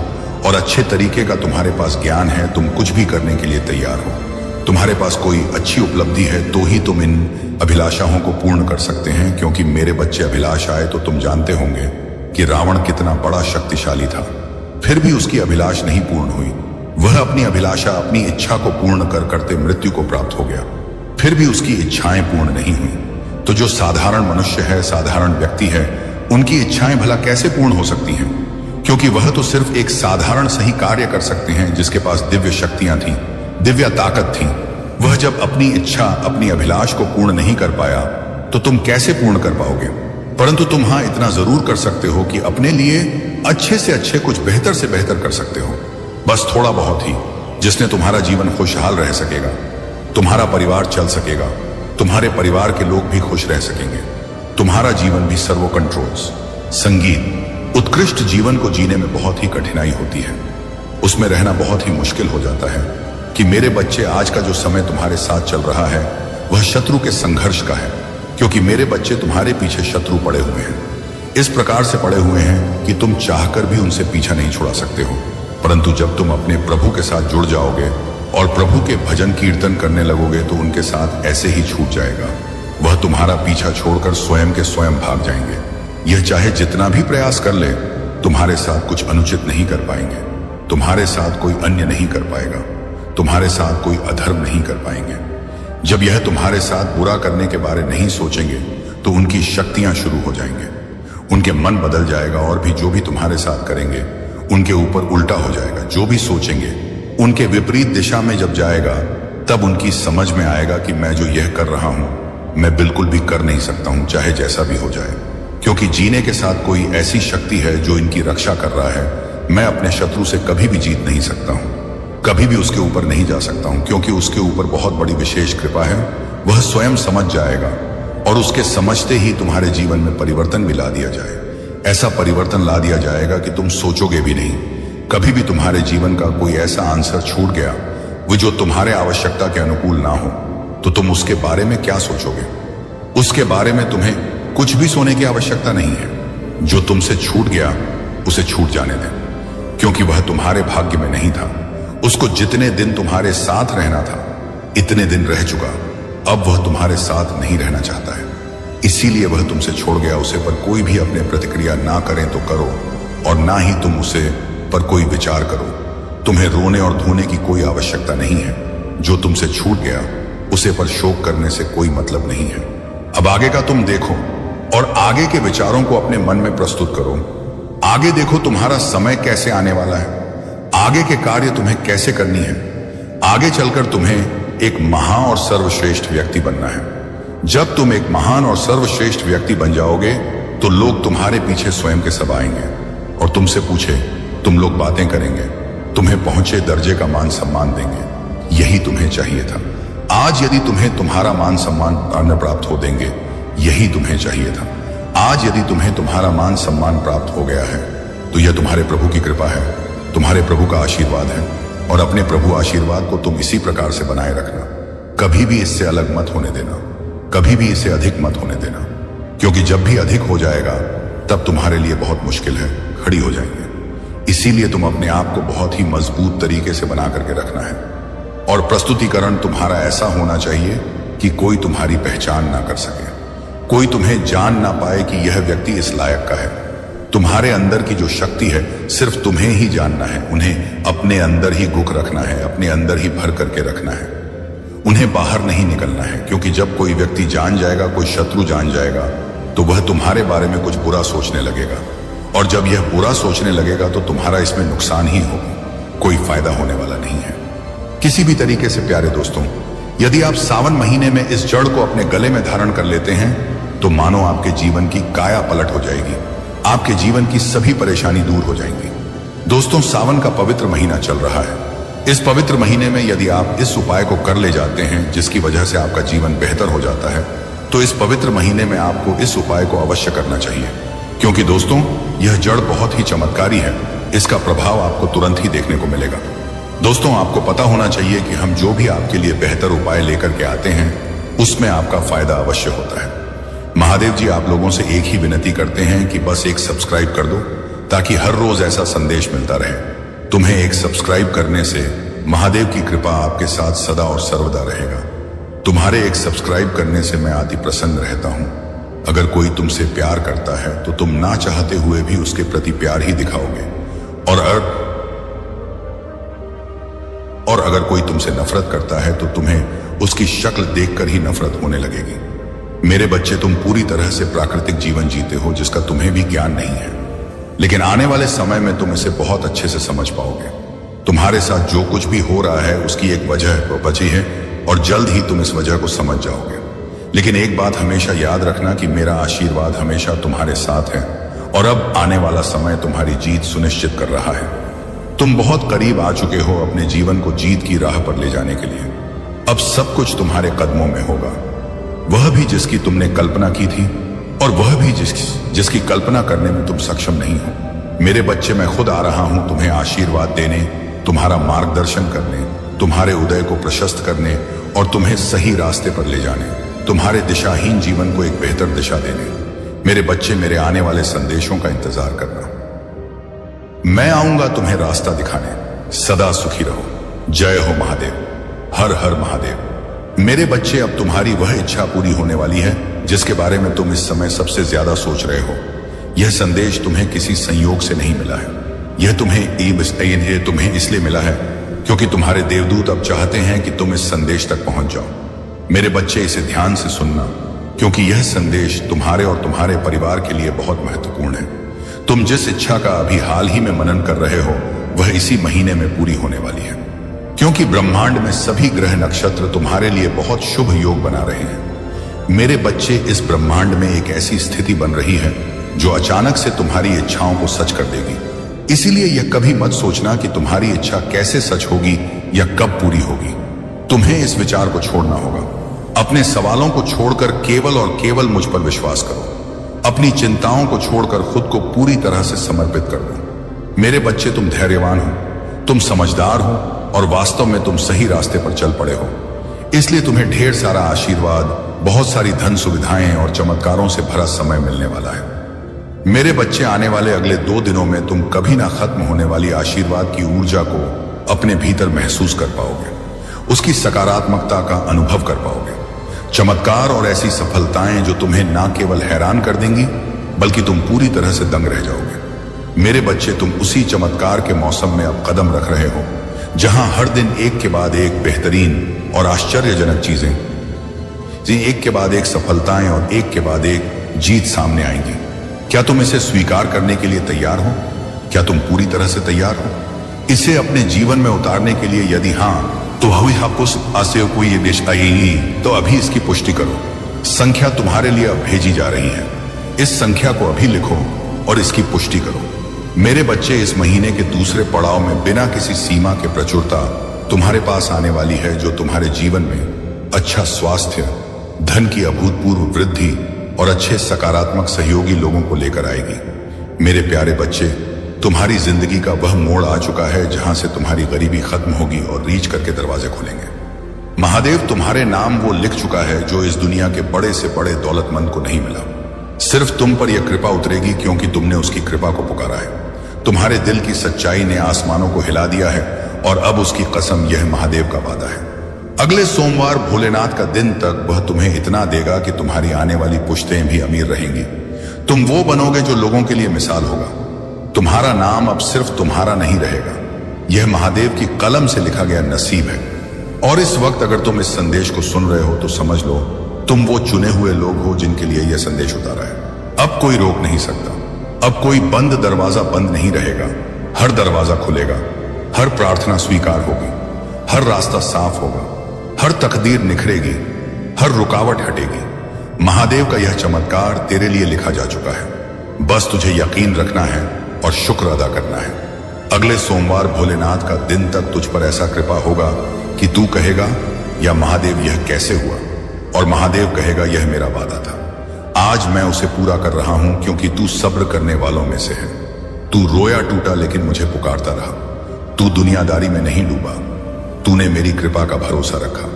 और अच्छे तरीके का तुम्हारे पास ज्ञान है, तुम कुछ भी करने के लिए तैयार हो, तुम्हारे पास कोई अच्छी उपलब्धि है, तो ही तुम इन अभिलाषाओं को पूर्ण कर सकते हैं। क्योंकि मेरे बच्चे अभिलाष आए तो तुम जानते होंगे कि रावण कितना बड़ा शक्तिशाली था, फिर भी उसकी अभिलाष नहीं पूर्ण हुई। वह अपनी अभिलाषा, अपनी इच्छा को पूर्ण कर करते मृत्यु को प्राप्त हो गया, फिर भी उसकी इच्छाएं पूर्ण नहीं हुई। तो जो साधारण मनुष्य है, साधारण व्यक्ति है, उनकी इच्छाएं भला कैसे पूर्ण हो सकती हैं? क्योंकि वह तो सिर्फ एक साधारण सही कार्य कर सकते हैं जिसके पास दिव्य शक्तियां थीं, दिव्य ताकत थी। वह जब अपनी इच्छा, अपनी अभिलाष को पूर्ण नहीं कर पाया तो तुम कैसे पूर्ण कर पाओगे? परंतु तुम हाँ इतना जरूर कर सकते हो कि अपने लिए अच्छे से अच्छे, कुछ बेहतर से बेहतर कर सकते हो, बस थोड़ा बहुत ही, जिसने तुम्हारा जीवन खुशहाल रह सकेगा, तुम्हारा परिवार चल सकेगा, तुम्हारे परिवार के लोग भी खुश रह सकेंगे, तुम्हारा जीवन भी सर्वो कंट्रोल्स। संगीत उत्कृष्ट जीवन को जीने में बहुत ही कठिनाई होती है, उसमें रहना बहुत ही मुश्किल हो जाता है कि मेरे बच्चे, आज का जो समय तुम्हारे साथ चल रहा है वह शत्रु के संघर्ष का है, क्योंकि मेरे बच्चे तुम्हारे पीछे शत्रु पड़े हुए हैं। इस प्रकार से पड़े हुए हैं कि तुम चाहकर भी उनसे पीछा नहीं छुड़ा सकते हो। परंतु जब तुम अपने प्रभु के साथ जुड़ जाओगे और प्रभु के भजन कीर्तन करने लगोगे तो उनके साथ ऐसे ही छूट जाएगा। वह तुम्हारा पीछा छोड़कर स्वयं के स्वयं भाग जाएंगे। यह चाहे जितना भी प्रयास कर ले, तुम्हारे साथ कुछ अनुचित नहीं कर पाएंगे, तुम्हारे साथ कोई अन्य नहीं कर पाएगा, तुम्हारे साथ कोई अधर्म नहीं कर पाएंगे। जब यह तुम्हारे साथ बुरा करने के बारे नहीं सोचेंगे तो उनकी शक्तियां शुरू हो जाएंगे, उनके मन बदल जाएगा और भी जो भी तुम्हारे साथ करेंगे उनके ऊपर उल्टा हो जाएगा। जो भी सोचेंगे उनके विपरीत दिशा में जब जाएगा तब उनकी समझ में आएगा कि मैं जो यह कर रहा हूं मैं बिल्कुल भी कर नहीं सकता हूं, चाहे जैसा भी हो जाए, क्योंकि जीने के साथ कोई ऐसी शक्ति है जो इनकी रक्षा कर रहा है। मैं अपने शत्रु से कभी भी जीत नहीं सकता हूं, कभी भी उसके ऊपर नहीं जा सकता हूं, क्योंकि उसके ऊपर बहुत बड़ी विशेष कृपा है। वह स्वयं समझ जाएगा और उसके समझते ही तुम्हारे जीवन में परिवर्तन भी ला दिया जाए। ऐसा परिवर्तन ला दिया जाएगा कि तुम सोचोगे भी नहीं। कभी भी तुम्हारे जीवन का कोई ऐसा आंसर छूट गया वो जो तुम्हारे आवश्यकता के अनुकूल ना हो, तो तुम उसके बारे में क्या सोचोगे? उसके बारे में तुम्हें कुछ भी सोचने की आवश्यकता नहीं है। जो तुमसे छूट गया उसे छूट जाने दें, क्योंकि वह तुम्हारे भाग्य में नहीं था। उसको जितने दिन तुम्हारे साथ रहना था इतने दिन रह चुका, अब वह तुम्हारे साथ नहीं रहना चाहता है, इसीलिए वह तुमसे छोड़ गया। उसे पर कोई भी अपने प्रतिक्रिया ना करें तो करो, और ना ही तुम उसे पर कोई विचार करो। तुम्हें रोने और धोने की कोई आवश्यकता नहीं है। जो तुमसे छूट गया उसे पर शोक करने से कोई मतलब नहीं है। अब आगे का तुम देखो और आगे के विचारों को अपने मन में प्रस्तुत करो। आगे देखो तुम्हारा समय कैसे आने वाला है, आगे के कार्य तुम्हें कैसे करनी है। आगे चलकर तुम्हें एक महान और सर्वश्रेष्ठ व्यक्ति बनना है। जब तुम एक महान और सर्वश्रेष्ठ व्यक्ति बन जाओगे तो लोग तुम्हारे पीछे स्वयं के सब आएंगे और तुमसे पूछे, तुम लोग बातें करेंगे, तुम्हें पहुंचे दर्जे का मान सम्मान देंगे। यही तुम्हें चाहिए था। आज यदि तुम्हें तुम्हारा मान सम्मान अन्य प्राप्त हो देंगे, यही तुम्हें चाहिए था। आज यदि तुम्हें तुम्हारा मान सम्मान प्राप्त हो गया है तो यह तुम्हारे प्रभु की कृपा है, तुम्हारे प्रभु का आशीर्वाद है। और अपने प्रभु आशीर्वाद को तुम इसी प्रकार से बनाए रखना। कभी भी इससे अलग मत होने देना, कभी भी इसे अधिक मत होने देना, क्योंकि जब भी अधिक हो जाएगा तब तुम्हारे लिए बहुत मुश्किल है खड़ी हो जाएंगे। इसीलिए तुम अपने आप को बहुत ही मजबूत तरीके से बना करके रखना है और प्रस्तुतिकरण तुम्हारा ऐसा होना चाहिए कि कोई तुम्हारी पहचान ना कर सके, कोई तुम्हें जान ना पाए कि यह व्यक्ति इस लायक का है। तुम्हारे अंदर की जो शक्ति है सिर्फ तुम्हें ही जानना है, उन्हें अपने अंदर ही गुक रखना है, अपने अंदर ही भर करके रखना है, उन्हें बाहर नहीं निकलना है। क्योंकि जब कोई व्यक्ति जान जाएगा, कोई शत्रु जान जाएगा, तो वह तुम्हारे बारे में कुछ बुरा सोचने लगेगा, और जब यह बुरा सोचने लगेगा तो तुम्हारा इसमें नुकसान ही होगा, कोई फायदा होने वाला नहीं है किसी भी तरीके से। प्यारे दोस्तों, यदि आप सावन महीने में इस जड़ को अपने गले में धारण कर लेते हैं तो मानो आपके जीवन की काया पलट हो जाएगी, आपके जीवन की सभी परेशानी दूर हो जाएंगी। दोस्तों, सावन का पवित्र महीना चल रहा है। इस पवित्र महीने में यदि आप इस उपाय को कर ले जाते हैं जिसकी वजह से आपका जीवन बेहतर हो जाता है, तो इस पवित्र महीने में आपको इस उपाय को अवश्य करना चाहिए, क्योंकि दोस्तों यह जड़ बहुत ही चमत्कारी है। इसका प्रभाव आपको तुरंत ही देखने को मिलेगा। दोस्तों, आपको पता होना चाहिए कि हम जो भी आपके लिए बेहतर उपाय लेकर के आते हैं उसमें आपका फायदा अवश्य होता है। महादेव जी आप लोगों से एक ही विनती करते हैं कि बस एक सब्सक्राइब कर दो, ताकि हर रोज ऐसा संदेश मिलता रहे। तुम्हें एक सब्सक्राइब करने से महादेव की कृपा आपके साथ सदा और सर्वदा रहेगा। तुम्हारे एक सब्सक्राइब करने से मैं अति प्रसन्न रहता हूं। अगर कोई तुमसे प्यार करता है तो तुम ना चाहते हुए भी उसके प्रति प्यार ही दिखाओगे, और अगर कोई तुमसे नफरत करता है तो तुम्हें उसकी शक्ल देखकर ही नफरत होने लगेगी। मेरे बच्चे, तुम पूरी तरह से प्राकृतिक जीवन जीते हो जिसका तुम्हें भी ज्ञान नहीं है, लेकिन आने वाले समय में तुम इसे बहुत अच्छे से समझ पाओगे। तुम्हारे साथ जो कुछ भी हो रहा है उसकी एक वजह बची है और जल्द ही तुम इस वजह को समझ जाओगे। लेकिन एक बात हमेशा याद रखना कि मेरा आशीर्वाद हमेशा तुम्हारे साथ है और अब आने वाला समय तुम्हारी जीत सुनिश्चित कर रहा है। तुम बहुत करीब आ चुके हो अपने जीवन को जीत की राह पर ले जाने के लिए। अब सब कुछ तुम्हारे कदमों में होगा, वह भी जिसकी तुमने कल्पना की थी और वह भी जिसकी कल्पना करने में तुम सक्षम नहीं हो। मेरे बच्चे, मैं खुद आ रहा हूं तुम्हें आशीर्वाद देने, तुम्हारा मार्गदर्शन करने, तुम्हारे उदय को प्रशस्त करने और तुम्हें सही रास्ते पर ले जाने, तुम्हारे दिशाहीन जीवन को एक बेहतर दिशा देने। मेरे बच्चे, मेरे आने वाले संदेशों का इंतजार करना। मैं आऊंगा तुम्हें रास्ता दिखाने। सदा सुखी रहो। जय हो महादेव। हर हर महादेव। मेरे बच्चे, अब तुम्हारी वह इच्छा पूरी होने वाली है जिसके बारे में तुम इस समय सबसे ज्यादा सोच रहे हो। यह संदेश तुम्हें किसी संयोग से नहीं मिला है, यह तुम्हें इसलिए मिला है क्योंकि तुम्हारे देवदूत अब चाहते हैं कि तुम इस संदेश तक पहुंच जाओ। मेरे बच्चे, इसे ध्यान से सुनना, क्योंकि यह संदेश तुम्हारे और तुम्हारे परिवार के लिए बहुत महत्वपूर्ण है। तुम जिस इच्छा का अभी हाल ही में मनन कर रहे हो वह इसी महीने में पूरी होने वाली है, क्योंकि ब्रह्मांड में सभी ग्रह नक्षत्र तुम्हारे लिए बहुत शुभ योग बना रहे हैं। मेरे बच्चे, इस ब्रह्मांड में एक ऐसी स्थिति बन रही है जो अचानक से तुम्हारी इच्छाओं को सच कर देगी। इसीलिए यह कभी मत सोचना कि तुम्हारी इच्छा कैसे सच होगी या कब पूरी होगी। तुम्हें इस विचार को छोड़ना होगा। अपने सवालों को छोड़कर केवल और केवल मुझ पर विश्वास करो। अपनी चिंताओं को छोड़कर खुद को पूरी तरह से समर्पित कर दो। मेरे बच्चे, तुम धैर्यवान हो, तुम समझदार हो और वास्तव में तुम सही रास्ते पर चल पड़े हो। इसलिए तुम्हें ढेर सारा आशीर्वाद, बहुत सारी धन सुविधाएं और चमत्कारों से भरा समय मिलने वाला है। मेरे बच्चे, आने वाले अगले 2 दिनों में तुम कभी ना खत्म होने वाली आशीर्वाद की ऊर्जा को अपने भीतर महसूस कर पाओगे, उसकी सकारात्मकता का अनुभव कर पाओगे। चमत्कार और ऐसी सफलताएं जो तुम्हें ना केवल हैरान कर देंगी बल्कि तुम पूरी तरह से दंग रह जाओगे। मेरे बच्चे, तुम उसी चमत्कार के मौसम में अब कदम रख रहे हो जहां हर दिन एक के बाद एक बेहतरीन और आश्चर्यजनक चीजें, एक के बाद एक सफलताएं और एक के बाद एक जीत सामने आएंगी। क्या तुम इसे स्वीकार करने के लिए तैयार हो? क्या तुम पूरी तरह से तैयार हो इसे अपने जीवन में उतारने के लिए? यदि हाँ, तो कोई ये देश आई तो अभी इसकी पुष्टि करो। संख्या तुम्हारे लिए अब भेजी जा रही है। इस संख्या को अभी लिखो और इसकी पुष्टि करो। मेरे बच्चे, इस महीने के दूसरे पड़ाव में बिना किसी सीमा के प्रचुरता तुम्हारे पास आने वाली है, जो तुम्हारे जीवन में अच्छा स्वास्थ्य, धन की अभूतपूर्व वृद्धि और अच्छे सकारात्मक सहयोगी लोगों को लेकर आएगी। मेरे प्यारे बच्चे, तुम्हारी जिंदगी का वह मोड़ आ चुका है जहां से तुम्हारी गरीबी खत्म होगी और रीच करके दरवाजे खुलेंगे। महादेव तुम्हारे नाम वो लिख चुका है जो इस दुनिया के बड़े से बड़े दौलतमंद को नहीं मिला। सिर्फ तुम पर यह कृपा उतरेगी क्योंकि तुमने उसकी कृपा को पुकारा है। तुम्हारे दिल की सच्चाई ने आसमानों को हिला दिया है और अब उसकी कसम यह महादेव का वादा है। अगले सोमवार भोलेनाथ का दिन तक वह तुम्हें इतना देगा कि तुम्हारी आने वाली पुश्तें भी अमीर रहेंगी। तुम वो बनोगे जो लोगों के लिए मिसाल होगा। तुम्हारा नाम अब सिर्फ तुम्हारा नहीं रहेगा, यह महादेव की कलम से लिखा गया नसीब है। और इस वक्त अगर तुम इस संदेश को सुन रहे हो तो समझ लो तुम वो चुने हुए लोग हो जिनके लिए यह संदेश उतारा है। अब कोई रोक नहीं सकता, अब कोई बंद दरवाजा बंद नहीं रहेगा। हर दरवाजा खुलेगा, हर प्रार्थना स्वीकार होगी, हर रास्ता साफ होगा, हर तकदीर निखरेगी, हर रुकावट हटेगी। महादेव का यह चमत्कार तेरे लिए लिखा जा चुका है। बस तुझे यकीन रखना है और शुक्र अदा करना है। अगले सोमवार भोलेनाथ का दिन तक तुझ पर ऐसा कृपा होगा कि तू कहेगा या महादेव यह कैसे हुआ, और महादेव कहेगा यह मेरा वादा था। आज मैं उसे पूरा कर रहा हूं क्योंकि तू सब्र करने वालों में से है। तू रोया टूटा लेकिन मुझे पुकारता रहा। तू दुनियादारी में नहीं डूबा, तूने मेरी कृपा का भरोसा रखा।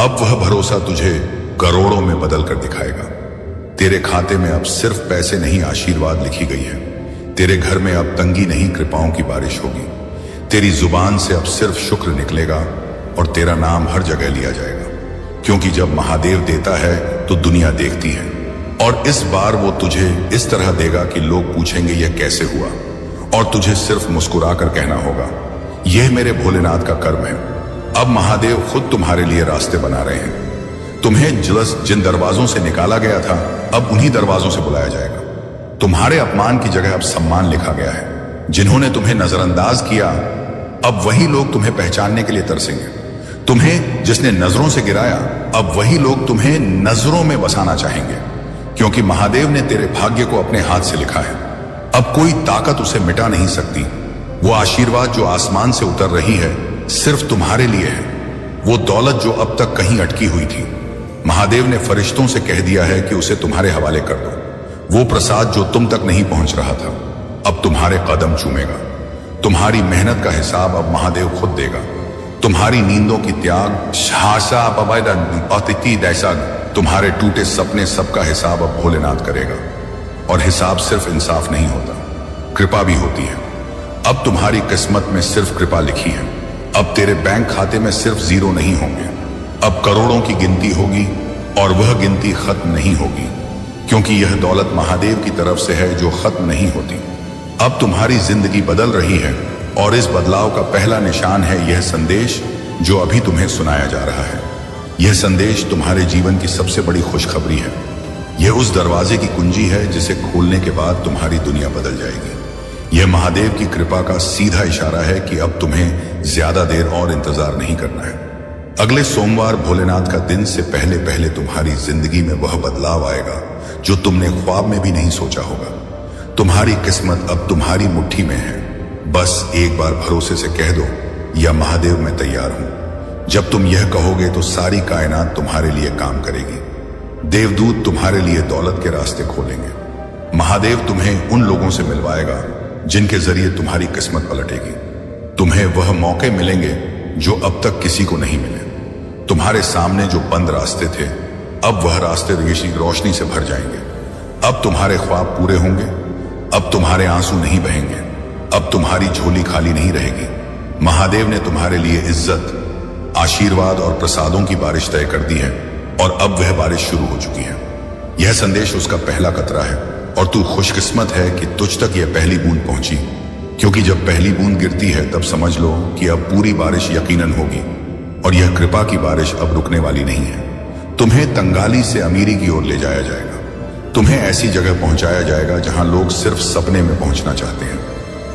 अब वह भरोसा तुझे करोड़ों में बदल कर दिखाएगा। तेरे खाते में अब सिर्फ पैसे नहीं आशीर्वाद लिखी गई है। तेरे घर में अब तंगी नहीं कृपाओं की बारिश होगी। तेरी जुबान से अब सिर्फ शुक्र निकलेगा और तेरा नाम हर जगह लिया जाएगा। क्योंकि जब महादेव देता है तो दुनिया देखती है, और इस बार वो तुझे इस तरह देगा कि लोग पूछेंगे यह कैसे हुआ, और तुझे सिर्फ मुस्कुरा कर कहना होगा यह मेरे भोलेनाथ का कर्म है। अब महादेव खुद तुम्हारे लिए रास्ते बना रहे हैं। तुम्हें जिन दरवाजों से निकाला गया था अब उन्हीं दरवाजों से बुलाया जाएगा। तुम्हारे अपमान की जगह अब सम्मान लिखा गया है। जिन्होंने तुम्हें नजरअंदाज किया अब वही लोग तुम्हें पहचानने के लिए तरसेंगे। तुम्हें जिसने नजरों से गिराया अब वही लोग तुम्हें नजरों में बसाना चाहेंगे, क्योंकि महादेव ने तेरे भाग्य को अपने हाथ से लिखा है। अब कोई ताकत उसे मिटा नहीं सकती। वो आशीर्वाद जो आसमान से उतर रही है सिर्फ तुम्हारे लिए है। वो दौलत जो अब तक कहीं अटकी हुई थी, महादेव ने फरिश्तों से कह दिया है कि उसे तुम्हारे हवाले कर दो। वो प्रसाद जो तुम तक नहीं पहुंच रहा था अब तुम्हारे कदम चूमेगा। तुम्हारी मेहनत का हिसाब अब महादेव खुद देगा। तुम्हारी नींदों की त्याग, तुम्हारे टूटे सपने, सबका हिसाब अब भोलेनाथ करेगा। और हिसाब सिर्फ इंसाफ नहीं होता, कृपा भी होती है। अब तुम्हारी किस्मत में सिर्फ कृपा लिखी है। अब तेरे बैंक खाते में सिर्फ जीरो नहीं होंगे, अब करोड़ों की गिनती होगी, और वह गिनती खत्म नहीं होगी, क्योंकि यह दौलत महादेव की तरफ से है जो खत्म नहीं होती। अब तुम्हारी जिंदगी बदल रही है, और इस बदलाव का पहला निशान है यह संदेश जो अभी तुम्हें सुनाया जा रहा है। यह संदेश तुम्हारे जीवन की सबसे बड़ी खुशखबरी है। यह उस दरवाजे की कुंजी है जिसे खोलने के बाद तुम्हारी दुनिया बदल जाएगी। यह महादेव की कृपा का सीधा इशारा है कि अब तुम्हें ज्यादा देर और इंतजार नहीं करना है। अगले सोमवार भोलेनाथ का दिन से पहले पहले तुम्हारी जिंदगी में वह बदलाव आएगा जो तुमने ख्वाब में भी नहीं सोचा होगा। तुम्हारी किस्मत अब तुम्हारी मुट्ठी में है। बस एक बार भरोसे से कह दो, या महादेव मैं तैयार हूं। जब तुम यह कहोगे तो सारी कायनात तुम्हारे लिए काम करेगी। देवदूत तुम्हारे लिए दौलत के रास्ते खोलेंगे। महादेव तुम्हें उन लोगों से मिलवाएगा जिनके जरिए तुम्हारी किस्मत पलटेगी। तुम्हें वह मौके मिलेंगे जो अब तक किसी को नहीं मिले। तुम्हारे सामने जो बंद रास्ते थे अब वह रास्ते रोशनी से भर जाएंगे। अब तुम्हारे ख्वाब पूरे होंगे। अब तुम्हारे आंसू नहीं बहेंगे। अब तुम्हारी झोली खाली नहीं रहेगी। महादेव ने तुम्हारे लिए इज्जत, आशीर्वाद और प्रसादों की बारिश तय कर दी है, और अब वह बारिश शुरू हो चुकी है। यह संदेश उसका पहला कतरा है, और तू खुशकिस्मत है कि तुझ तक यह पहली बूंद पहुंची। क्योंकि जब पहली बूंद गिरती है तब समझ लो कि अब पूरी बारिश यकीनन होगी, और यह कृपा की बारिश अब रुकने वाली नहीं है। तुम्हें तंगाली से अमीरी की ओर ले जाया जाएगा। तुम्हें ऐसी जगह पहुंचाया जाएगा जहां लोग सिर्फ सपने में पहुंचना चाहते हैं,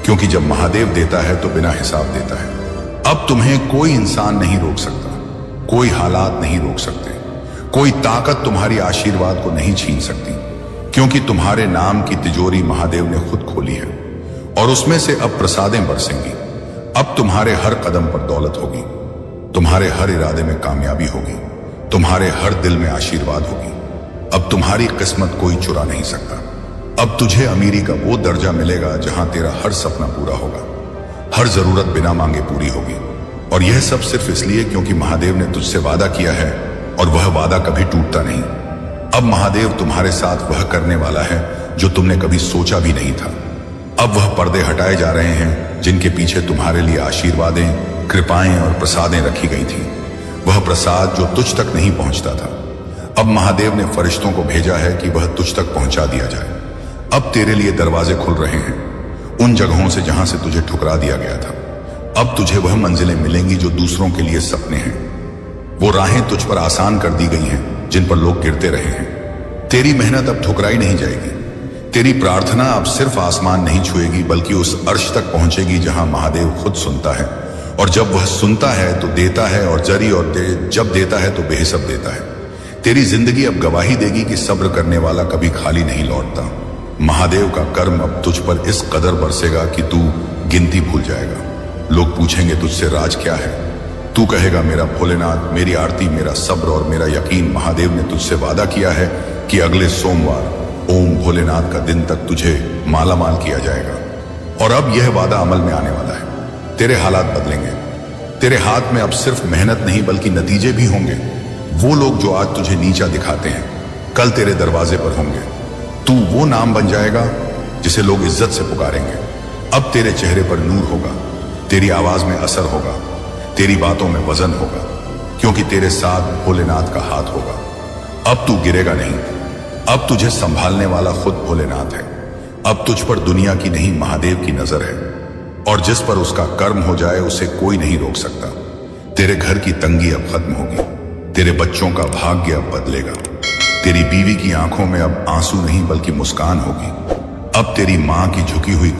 क्योंकि जब महादेव देता है तो बिना हिसाब देता है। अब तुम्हें कोई इंसान नहीं रोक सकता, कोई हालात नहीं रोक सकते, कोई ताकत तुम्हारी आशीर्वाद को नहीं छीन सकती, क्योंकि तुम्हारे नाम की तिजोरी महादेव ने खुद खोली है, और उसमें से अब प्रसादें बरसेंगी। अब तुम्हारे हर कदम पर दौलत होगी, तुम्हारे हर इरादे में कामयाबी होगी, तुम्हारे हर दिल में आशीर्वाद होगी। अब तुम्हारी किस्मत कोई चुरा नहीं सकता। अब तुझे अमीरी का वो दर्जा मिलेगा जहां तेरा हर सपना पूरा होगा, हर जरूरत बिना मांगे पूरी होगी। और यह सब सिर्फ इसलिए क्योंकि महादेव ने तुझसे वादा किया है और वह वादा कभी टूटता नहीं। अब महादेव तुम्हारे साथ वह करने वाला है जो तुमने कभी सोचा भी नहीं था। अब वह पर्दे हटाए जा रहे हैं जिनके पीछे तुम्हारे लिए आशीर्वादें, कृपाएं और प्रसादें रखी गई थी। वह प्रसाद जो तुझ तक नहीं पहुंचता था, अब महादेव ने फरिश्तों को भेजा है कि वह तुझ तक पहुंचा दिया जाए। अब तेरे लिए दरवाजे खुल रहे हैं उन जगहों से जहां से तुझे ठुकरा दिया गया था। अब तुझे वह मंजिलें मिलेंगी जो दूसरों के लिए सपने हैं। वो राहें तुझ पर आसान कर दी गई हैं जिन पर लोग गिरते रहे हैं। तेरी मेहनत अब ठुकराई नहीं जाएगी। तेरी प्रार्थना अब सिर्फ आसमान नहीं छुएगी बल्कि उस अर्श तक पहुंचेगी जहां महादेव खुद सुनता है। और जब वह सुनता है तो देता है, और जब देता है तो बेहिसाब देता है। तेरी जिंदगी अब गवाही देगी कि सब्र करने वाला कभी खाली नहीं लौटता। महादेव का कर्म अब तुझ पर इस कदर बरसेगा कि तू गिनती भूल जाएगा। लोग पूछेंगे तुझसे राज क्या है, तू कहेगा मेरा भोलेनाथ, मेरी आरती, मेरा सब्र और मेरा यकीन। महादेव ने तुझसे वादा किया है कि अगले सोमवार ओम भोलेनाथ का दिन तक तुझे माला माल किया जाएगा। और अब यह वादा अमल में आने वाला है। तेरे हालात बदलेंगे। तेरे हाथ में अब सिर्फ मेहनत नहीं बल्कि नतीजे भी होंगे। वो लोग जो आज तुझे नीचा दिखाते हैं कल तेरे दरवाजे पर होंगे। तू वो नाम बन जाएगा जिसे लोग इज्जत से पुकारेंगे। अब तेरे चेहरे पर नूर होगा, तेरी आवाज में असर होगा, तेरी बातों में वजन होगा, क्योंकि तेरे साथ भोलेनाथ का हाथ होगा। अब तू गिरेगा नहीं। अब तुझे संभालने वाला खुद भोलेनाथ है। अब तुझ पर दुनिया की नहीं महादेव की नजर है, और जिस पर उसका कर्म हो जाए उसे कोई नहीं रोक सकता। तेरे घर की तंगी अब खत्म होगी। तेरे बच्चों का भाग्य अब बदलेगा। तेरी बीवी की आंखों में अब आंसू नहीं बल्कि मुस्कान होगी। अब तेरी मां की झुकी हुई